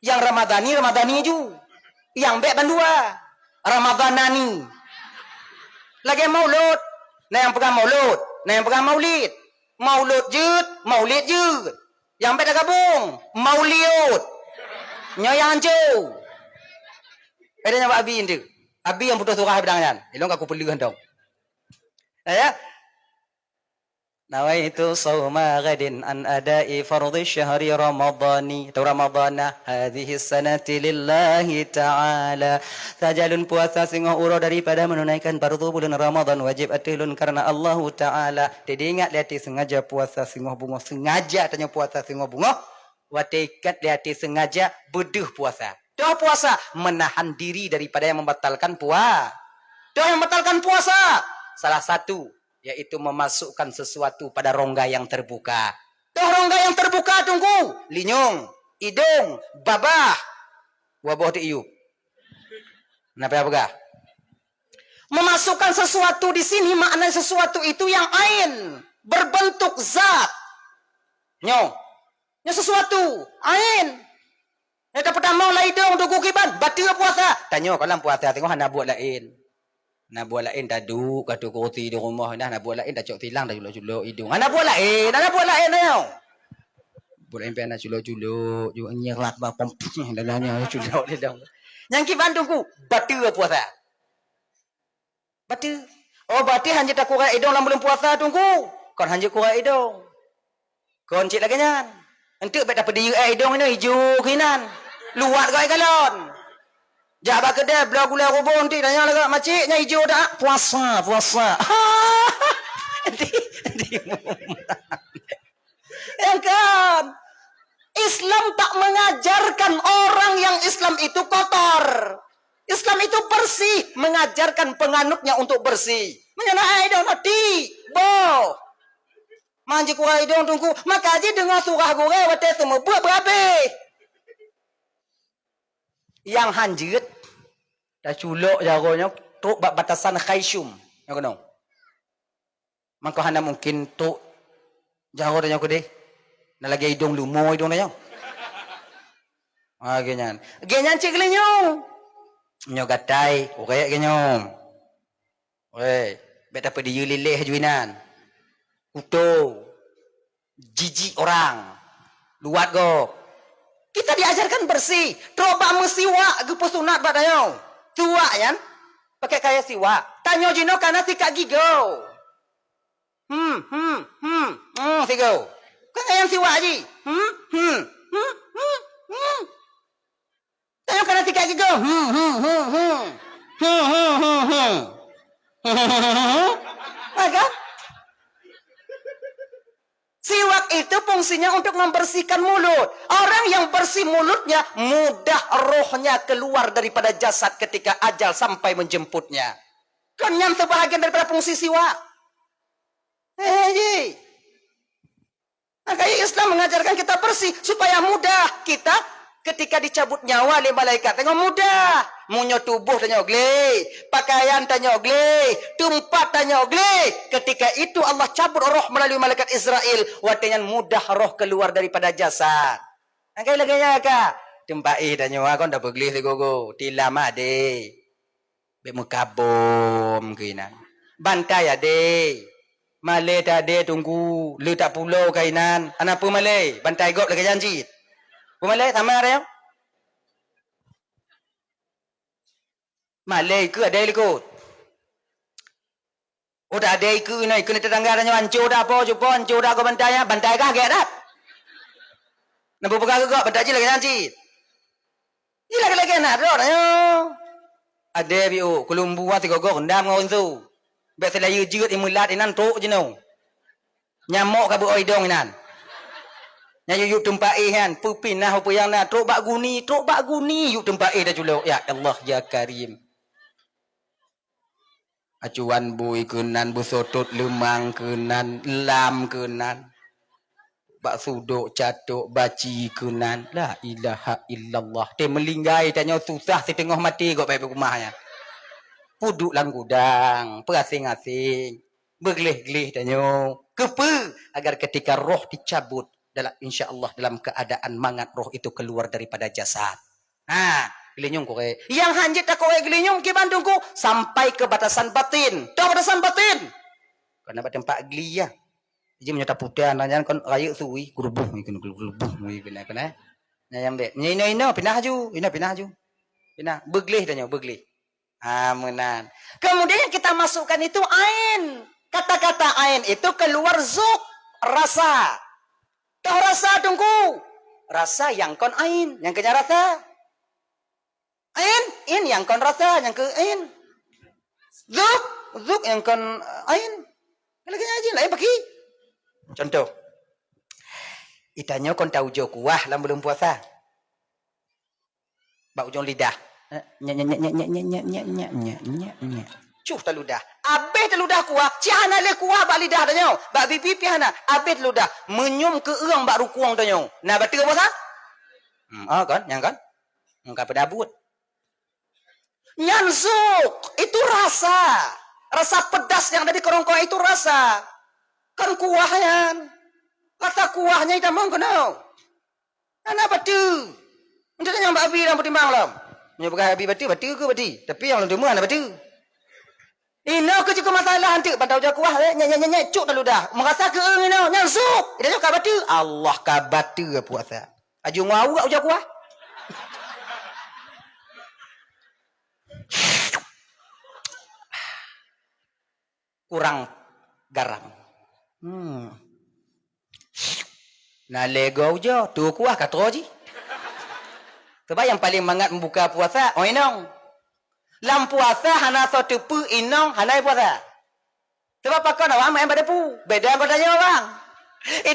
Yang Ramadani ju. Yang bek bandua Ramadanani. Lagi maulud. Nah yang pegang maulud, nah yang pegang maulid. Maulid jud. Yang bek dah gabung mauliud. Nyoyang jauh. Ada nyawa abi itu. Abi yang putus surah bidangan. Ilong aku perlu dong. Ya. Nawaitu sawma ghadin an adai fardhi syahri ramadhani atau ramadhana hadhihi sanati lillahi ta'ala. Sajalun puasa singo uro daripada menunaikan fardu bulan Ramadan wajib atilun karena Allah Ta'ala. Jadi ingat lihat sengaja puasa singo bunga, sengaja tanya puasa singo bunga. Watikat lihat sengaja beduh puasa. Doa puasa menahan diri daripada yang membatalkan puasa. Doa yang membatalkan puasa salah satu yaitu memasukkan sesuatu pada rongga yang terbuka. Tuh rongga yang terbuka tunggu. Linyung, hidung, babah, wabah diiup. Kenapa ya? Memasukkan sesuatu di sini makna sesuatu itu yang ain, berbentuk zat. Nyo sesuatu ain. Yang pertama lah hidung tunggu kiban, batal puasa. Tanya kalau puasa tengok hana buat lain. Nak buat lain dah duk kata kursi di rumah dah nak buat lain dah cok tilang dah juluk-juluk hidung. Nak buat lain tau. Buat lain nak juluk-juluk, juga nyerlat bapam dalamnya juluk dia dah. Yang ki Bandung ku batal puasa. Berarti, oh berarti hanya tak kurang hidung dalam bulan puasa tunggu. Kon hanya kurang hidung. Kon cik lagi nyan. Entuk bet dapat di hidung ni hijau kinan. Luat kau galon. Jabat kedai belah gula robon ti tanya lagi makciknya hijau dak puasa puasa. Di yang kan Islam tak mengajarkan orang yang Islam itu kotor. Islam itu bersih, mengajarkan penganutnya untuk bersih. Menyana hidung mati, bo. Manji kurang hidung tunggu, maka aja dengan surah gue waktu itu mau buat berabe. Yang hanjit, dah culok jagonya, tu batasan khaysyum, yang kena. Maka hana mungkin tu jago tanya aku deh, nak lagi hidung lumo hidung tanya. Ah genyan, genyan cik lenyong. Nyo gatai, orek ke nyom. Oi, beta pe di lilih juinan. Uto. Jijik orang. Luat go. Kita diajarkan bersih. Coba mesiwa gepo sunat badayo. Tua yan. Pakai kaya siwa. Tanyo jino kana tikak gigo. Sigo. Kan ayam siwa aji. Tayo kana tikak gigo. Maka siwak itu fungsinya untuk membersihkan mulut. Orang yang bersih mulutnya, mudah rohnya keluar daripada jasad ketika ajal sampai menjemputnya. Kan yang sebahagian daripada fungsi siwak. Maka Islam mengajarkan kita bersih supaya mudah kita ketika dicabut nyawa oleh malaikat. Tengok mudah. Munyo tubuh tanya ogle, pakaian tanya ogle, tempat tanya ogle. Ketika itu Allah cabut roh melalui malaikat Israel. Watanya mudah roh keluar daripada jasad. Angkai lagi ya kak. Tempat tanya kon dah pergi segogo. Tilam ade. Be mukabom kena. Bantai ade. Malay tadi tunggu. Lu tak pulau kainan. Anak pun Malay. Bantai gop lagi janji. Malay sama ada yang? Malay ke ada ikut? Oh tak ada ikut ni. Kena tetangga tanya hancur dah apa. Jumpa hancur dah ke bantai ya. Bantai kah agak dah? Nampak pegang ke kok. Bantai je lagi janji. Ini lagi-lagi nak. Tanya. Ada biu. Kelumbu lah tiga gok. Rendam dengan tu. Biar selaya jerit imulat inan tok je no. Nyamuk kabut oidong inan. Nya yuk tempat kan. Pupinah apa yang nak. Truk bak guni yuk tempat dah culuk. Ya Allah ya Karim. Acuan bui kenan, busotot lemang kenan, lam kenan. Bak suduk catuk baci kenan. La ilaha illallah. Dia melinggai tanya susah setengah mati kok pergi rumahnya. Puduk lang gudang, perasing-asing. Bergelih-gelih tanya. Kepa agar ketika roh dicabut dalam insya-Allah dalam keadaan mangat roh itu keluar daripada jasad. Gelinyung korek. Yang hanjit tak korek gelinyung ke Bandungku sampai ke batasan batin. Tahu batasan batin? Kena pada tempat geli ya. Jadi menyata putih nanya kon raya suwi gerubuh kena gerubuh kena. Nyayam bet. Ina pindah ju, pindah ju. Pindah beglih tanya beglih. Menan. Kemudian yang kita masukkan itu ain. Kata-kata ain itu keluar zuk, rasa. Tahu rasa tunggu. Rasa yang kon ain, yang kenya rasa. Ain yang kon rasa, yang ke ain. Zuk yang kon ain. Lagi aja lah bagi. Contoh. Itanya kon tahu jo kuah dalam bulan puasa. Bak ujung lidah. Cuh teludah. Abeh teludah kuah. Cihana le kuah bak lidah tanya. Bak pipi hana. Abeh teludah. Menyum ke erang bak rukuang tanya. Nah betul puasa? Kan, yang kan? Engkau pedabut. Nyansuk itu rasa. Rasa pedas yang ada di kerongkongan itu rasa. Kan kuahnya. Rasa kuahnya itu mau kena. Mana betul? Untuk yang babi yang bertimbang lah. Punya pegang babi betul ke betul? Tapi yang lalu mana betul? Ini aku juga masalah nanti. Pantau jauh kuah. Nyek cuk dah ludah. Merasa ke ini nyansuk. Itu juga betul. Allah kabatul puasa. Aju ngau gak jauh kuah? kurang garam. Nah lego je, tu kuah kata je. Sebab yang paling mangat membuka puasa, inong. Lam puasa hana so tepu inong hanai puasa. Sebab pakon awak main pada pu. Beda kau tanya bang.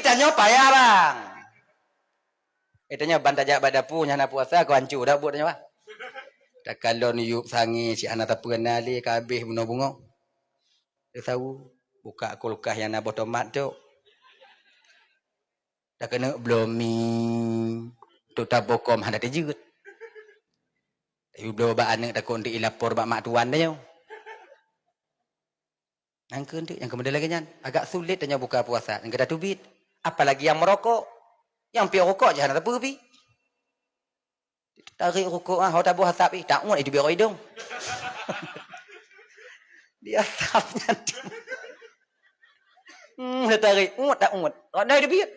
Tanya payah bang. Tanya bantajak pada pu hana puasa kau hancur dah buat tanya bang. Tak kalau ni yuk sangi si anak tak pernah li kabeh bunga-bunga. Dia tahu buka kulkas yang nak tomat tu. Dah kena blooming. Tu tak bokom hana terjegut. Tapi belum ba anak tak kondi lapor bak mak tuan dia. Yang ke yang kemudian lagi nyan agak sulit tanya buka puasa. Yang kena tubit. Apalagi yang merokok. Yang pi rokok je hana tak pi. Tarik rokok ah, hau tabuh asap tak muat itu biar hidung. Dia asapnya. Dia tarik, muat tak muat. Ada dia biar.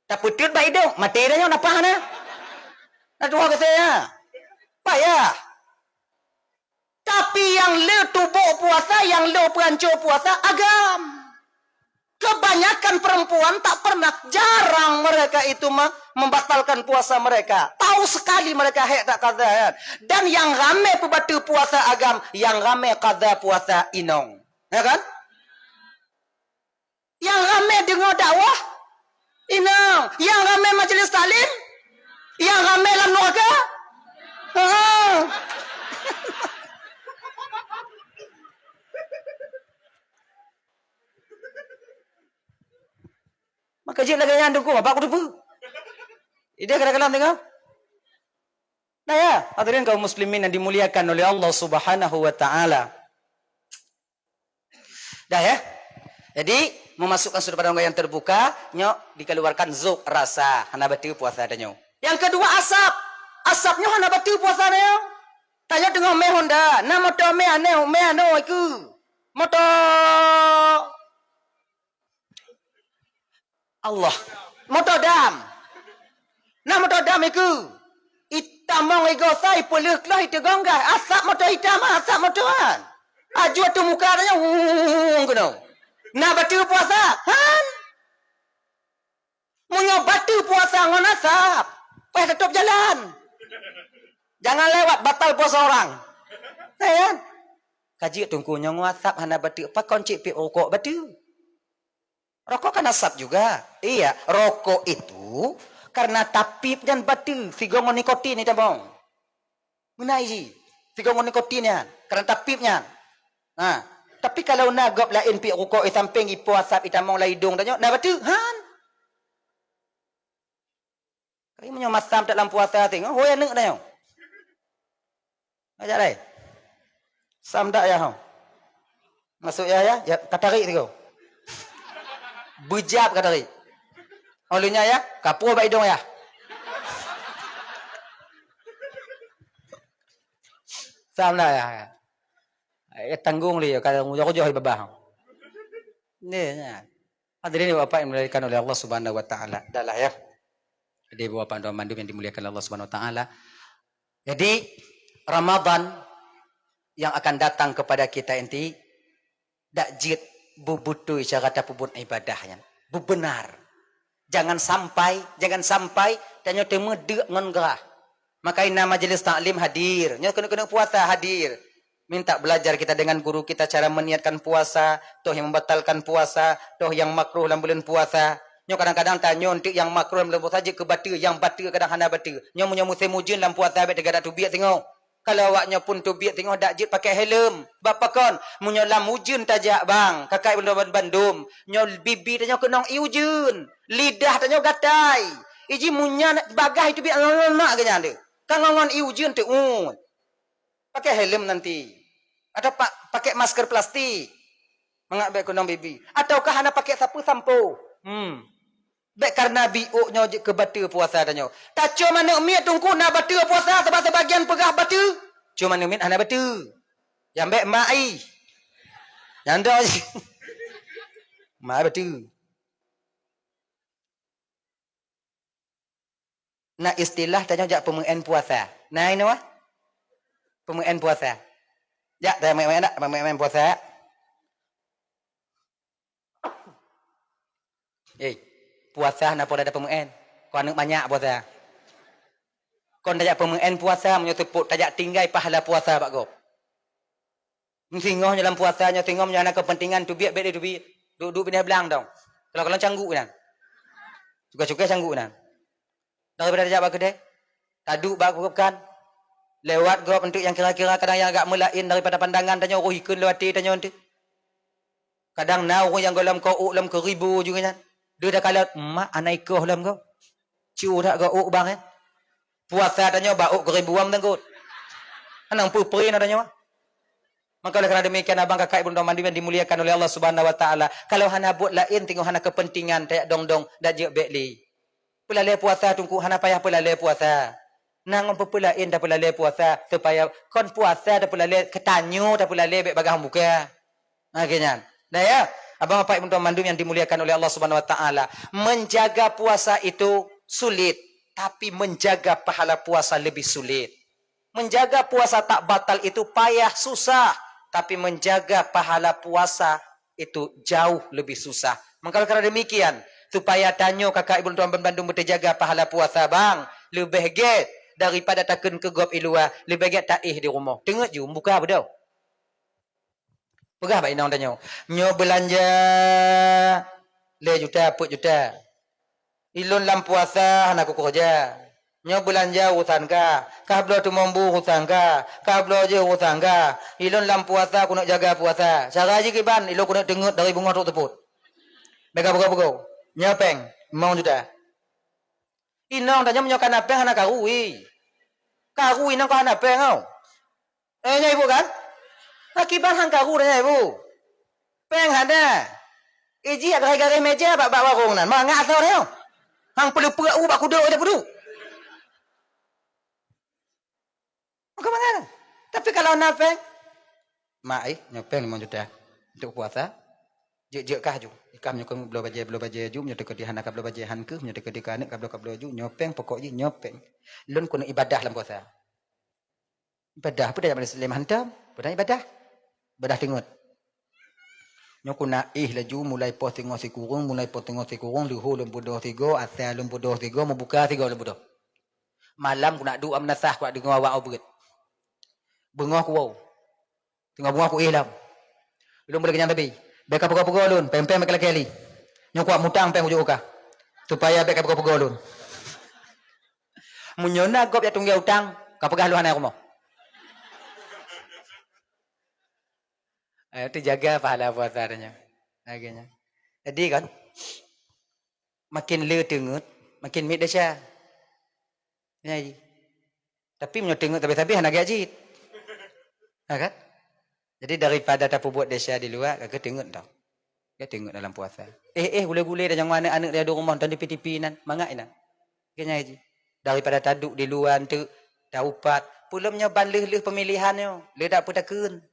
Tak putih baik hidung, mati dah nyo napa hana. Nak tuah ke saya. Payah. Tapi yang le tubuh puasa, yang le perancur puasa agam. Kebanyakan perempuan tak pernah, jarang mereka itu membatalkan puasa mereka. Tahu sekali mereka hek tak qada kan. Dan yang ramai pebatu puasa agam, yang ramai qada puasa inong. Ya kan? Yang ramai dengar dakwah inong, yang ramai majlis taklim, yang ramai dalam neraka. Maka je lagi yang dukung apa aku tu. Dia kadang-kadang tengok. Nah ya, hadirin kaum muslimin yang dimuliakan oleh Allah Subhanahu wa taala. Dah ya. Jadi memasukkan sudut pandang yang terbuka, nyok dikeluarkan zuk rasa hana batil puasa danyo. Yang kedua asap. Asapnya hana batil puasa danyo. Tanya dengan me Honda, na motor me ane iku. Motor Allah. Motor dam. Na motor dam iku. Itamong ego sai peluk lah itu gonggah. Asap motor hitam, asap motoran. Aju tu muka dia ngono. Na batil puasa, han? Munyo batil puasa ngon asap. Payah tutup jalan. Jangan lewat batal puasa orang. Kan? Kaji tunggu nyong asap hana batil. Apa koncik pi rokok batil? Rokok kan asap juga. Iya, rokok itu karena tapip dan batil. Sigongon nikotin itu bang. Menai sih. Sigongon nikotinnya. Karena tapipnya. Nah, tapi kalau nagap lain pi rokok samping ipo asap itamong la hidung tanya, nah betul han. Kali menyo masam dalam puasa tengok, hoi anak dah. Ajak dai. Sam dak ya hang. Masuk ya, katarik tengok. Bejap katarik. Olunya ya, kapur bak hidung ya. Sam dak ya. Tanggung dia kalau jauh-jauh babah. Ni ya. Hadirin Bapak yang dimuliakan oleh Allah Subhanahu wa taala. Dahlah ya. Jadi Bapak dan Mandum yang dimuliakan Allah Subhanahu wa taala. Jadi Ramadan yang akan datang kepada kita inti dak jid bubutu syarat pubun ibadahnya. Benar. Jangan sampai tanya temu dek ngon gerah. Maka ina majelis taklim hadir. Nya kena puasa hadir. Minta belajar kita dengan guru kita cara meniatkan puasa, toh yang membatalkan puasa, toh yang makruh dalam bulan puasa. Nyo kadang-kadang tanya untuk yang makruh dalam bulan puasa je ke batil, yang batil kadang hana batil. Nyo munyo musim hujan dalam puasa bet dekat tu biak tengok. Kalau awaknya pun tu biak tengok dak jit pakai helm. Bapa kon munyo lam hujan tajak bang, kakak bandum. Nyo bibi tanya kena hujan. Lidah tanya gatai. Iji munya bagah itu biak nak ke nyande. Kan ngon hujan tu pakai helm nanti. Atau pakai masker plastik. Mengak baik kondom baby. Ataukah anda pakai sapu sampo. Baik karena biuknya ke batu puasa danyo. Tak cuma nak miat tungku nak batu puasa sebab sebagian pegah batu. Cuma nak miat anda batu. Yang baik mai. Yang dah. Mai batu. Nak istilah tanya jak pemengen puasa. Nah ini wah. Pemengen puasa. Ya, saya main puasa. Eh, puasa nak pada ada pemen. Kau anak banyak puasa. Kau tajak pemen puasa menyetepuk tajak tinggai pahala puasa pak gop. Tengok dalam puasanya, tengok anak kepentingan tu biar tu biar. Duduk pindah belang dong. Kalau canggup kan. Suka-suka canggup kan. Daripada tajak bak kedai. Taduk bak kan. Lewat gop untuk yang kira-kira kadang yang agak melain daripada pandangan tanya orang ikun lewati tanya nanti. Kadang na orang yang dalam kau dalam keribu juga kan. Dia dah kalah mak anak ikut dalam kau. Ciu tak kau bang eh. Puasa tanya bauk keribuan tenggut. Anang pupri nak tanya. Maka oleh kerana demikian abang kakak ibu dan mandiman dimuliakan oleh Allah Subhanahu wa taala. Kalau hana buat lain tengok hana kepentingan tak dong-dong dak je bekli. Pelale puasa tungku hana payah pelale puasa. Nang pepelain dak pelale puasa supaya kon puasa dak pelale ketanyu dak pelale bek bagah buka. Akhirnya. Dah ya. Abang bapak ibu dan mandiman yang dimuliakan oleh Allah Subhanahu wa taala. Menjaga puasa itu sulit. Tapi menjaga pahala puasa lebih sulit. Menjaga puasa tak batal itu payah, susah. Tapi menjaga pahala puasa itu jauh lebih susah. Maka kerana demikian, supaya tanya kakak ibu tuan Bandung berjaga pahala puasa bang, lebih get daripada takun ke gop luar, lebih get taih di rumah. Tengok je, buka apa dah? Pegah pak inang tanya. Nyo belanja le juta, put juta. Ilun lam puasa nak aku kerja. Nyo belanja urusan ka. Kablo tu mambu urusan ka. Kablo je urusan ka. Ilun lam puasa aku nak jaga puasa. Cara je kiban ilun aku nak dengut dari bunga tu teput. Bega buka-buka. Nyopeng mau juta. Inong tanya menyokan apeng anak karui. Karui nang kau anak apeng kau. Nyai ibu kan? Akibat hang karu tanya ibu. Peng ada. Iji agak-agak meja bak warung nan. Mangak tau dia. Hang perlu-perlu bak kuda aja perlu. Maka mana? Tapi kalau napeng, mak nyopeng 5 juta untuk puasa. Je kah ju. Ikam nyokong belum baje ju nyok ke hana kablo baje han ke nyok ke kanek kablo ju nyopeng pokok je nyopeng. Lun kuna ibadah dalam puasa. Ibadah apa dah Muslim hantam? Pada ibadah. Ibadah tengok. Nyok kuna laju mulai pos tengok si kurung duhu lum bodoh 3 asal lum bodoh 3 membuka 3 lum bodoh. Malam kuna doa menasah ku dengar awak berit. Bengah ku wow. Tengah bunga ku lam. Belum boleh kenyang babi. Beka pegol-pegol lun, pempem mek kali. Nyok kuat mutang peng ujuk ka. Supaya beka pegol-pegol lun. Munyona gop ya tunggau utang, ka pegah lu hana rumah. Itu jaga pahala puasanya. Akhirnya. Jadi kan makin le tengut, makin mit dasya. Nyai. Tapi menyo tengut tapi hana gaji. Ha kan? Jadi daripada tak buat dasya di luar, kagak tengut tau. Dia tengut dalam puasa. Gule-gule dah yang mana anak dia ada rumah dan di tipi nan, mangak ina. Kenya haji. Daripada taduk di luar tu, dah upat, pulamnya ban leh pemilihannya, le dak putakun.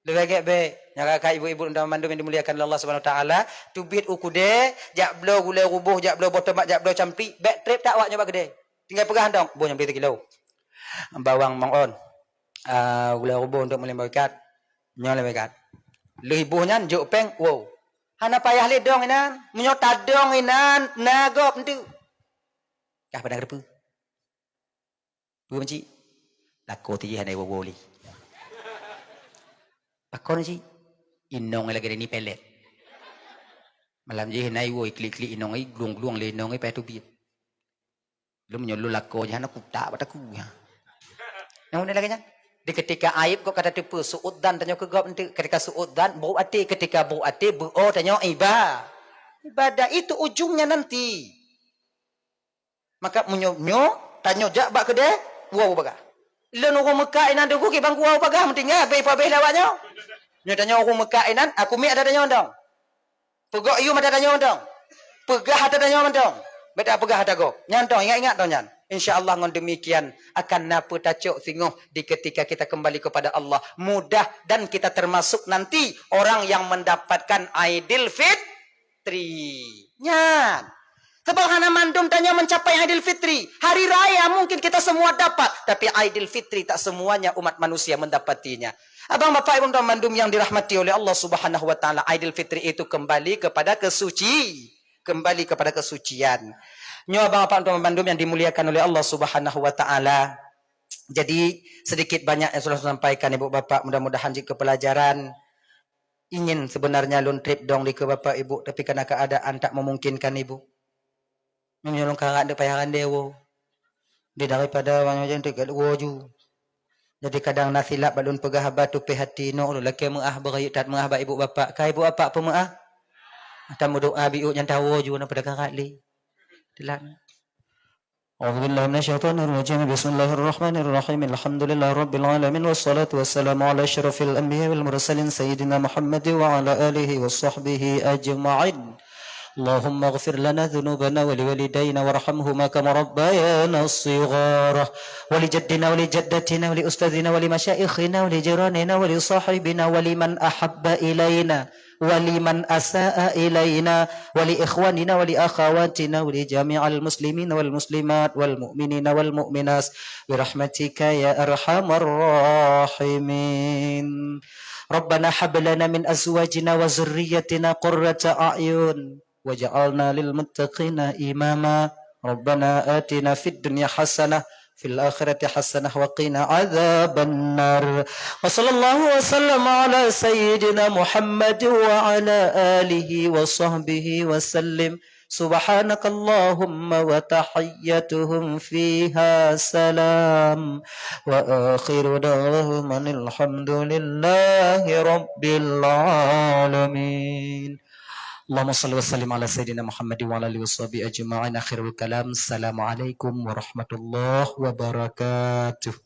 Lebih baik. Yang kakak ibu-ibu dan mandum yang dimuliakan Allah Subhanahu Wa Taala, tubit ukude, jak blo gulai rubuh, jak blo botomak, jak blo campi, back trip tak awak nyoba gede. Tinggal pegang dong, bo nyampe 3 kilo. Bawang mangon. Gulai rubuh untuk melembang ikat. Nyol ikat. Lehibuhnya juk peng, wow. Hana payah le dong inan, menyo tadong inan, nagop ntu. Kah padang repu. Bu benci. Lako ti hana wo li. Pakon si inong lagi ni pelet. Malam je nai wo klik-klik inong ai glung-glung le inong ai pa tu bi. Belum nyolo lako je hana kuta bataku ya. Yang mana lagi nya? Di ketika aib kau kata tipu suudan tanya ke gop nanti ketika suudan bau ati ketika bau ati bau tanya ibadah itu ujungnya nanti. Maka menyo tanya jak bak kede wow baga. Leun orang Mekah inan duku ki bang wow baga mentinggal be pa be lawatnya. Nyo tanya orang Mekah inan aku mi ada tanya ndong. Pegok you ada tanya ndong. Pegah ada tanya ndong. Beda pegah ada go. Nyantong ingat-ingat tong nyan. InsyaAllah dengan demikian akan napa tacuk singoh di ketika kita kembali kepada Allah. Mudah dan kita termasuk nanti orang yang mendapatkan Aidil Fitri. Nyan. Sebab hana mandum tanya mencapai Aidil Fitri. Hari raya mungkin kita semua dapat. Tapi Aidil Fitri tak semuanya umat manusia mendapatinya. Abang bapak ibu mandum yang dirahmati oleh Allah Subhanahu Wa Taala. Aidil Fitri itu kembali kepada kesuci. kembali kepada kesucian. Nyo abang-abang pemandum yang dimuliakan oleh Allah Subhanahu wa taala. Jadi sedikit banyak yang sudah sampaikan Ibu Bapak, mudah-mudahan jika pelajaran ingin sebenarnya lun trip dong di ke Bapak Ibu, tapi karena keadaan tak memungkinkan Ibu. Menyolong kakak de payangan dewo. Di daripada banyak yang dekat woju. Jadi kadang nasilap balun pegah batu pe hati no lelaki mengah berayut tat mengah Ibu Bapak. Kai Ibu Bapak pemaah. Tamu doa biu yang tahu ju na pada kakak li. Dilan. أعوذ بالله من الشيطان الرجيم بسم الله الرحمن الرحيم الحمد لله رب العالمين والصلاة والسلام على أشرف الأنبياء والمرسلين سيدنا محمد وعلى آله وصحبه أجمعين اللهم اغفر لنا ذنوبنا ولوالدينا وارحمهما كما ربيانا صغارا ولجدنا ولجدتنا ولأستاذنا ولمشايخنا ولجيراننا ولصاحبنا ولمن أحب إلينا ولمن أساء إلينا ولإخواننا ولأخواتنا ولجميع المسلمين والمسلمات والمؤمنين والمؤمنات برحمتك يا أرحم الراحمين ربنا هب لنا من أزواجنا وذريتنا قرة أعين وجعلنا للمتقين إماما ربنا آتنا في الدنيا حسنة في الآخرة حسنة وقنا عذاب النار وصلى الله وسلم على سيدنا محمد وعلى آله وصحبه وسلم سبحانك اللهم وتحيتهم فيها سلام وآخر دعواهم الحمد لله رب العالمين اللهم صل وسلم على سيدنا محمد وعلى اله وصحبه اجمعين. اخر الكلام السلام عليكم ورحمه الله وبركاته.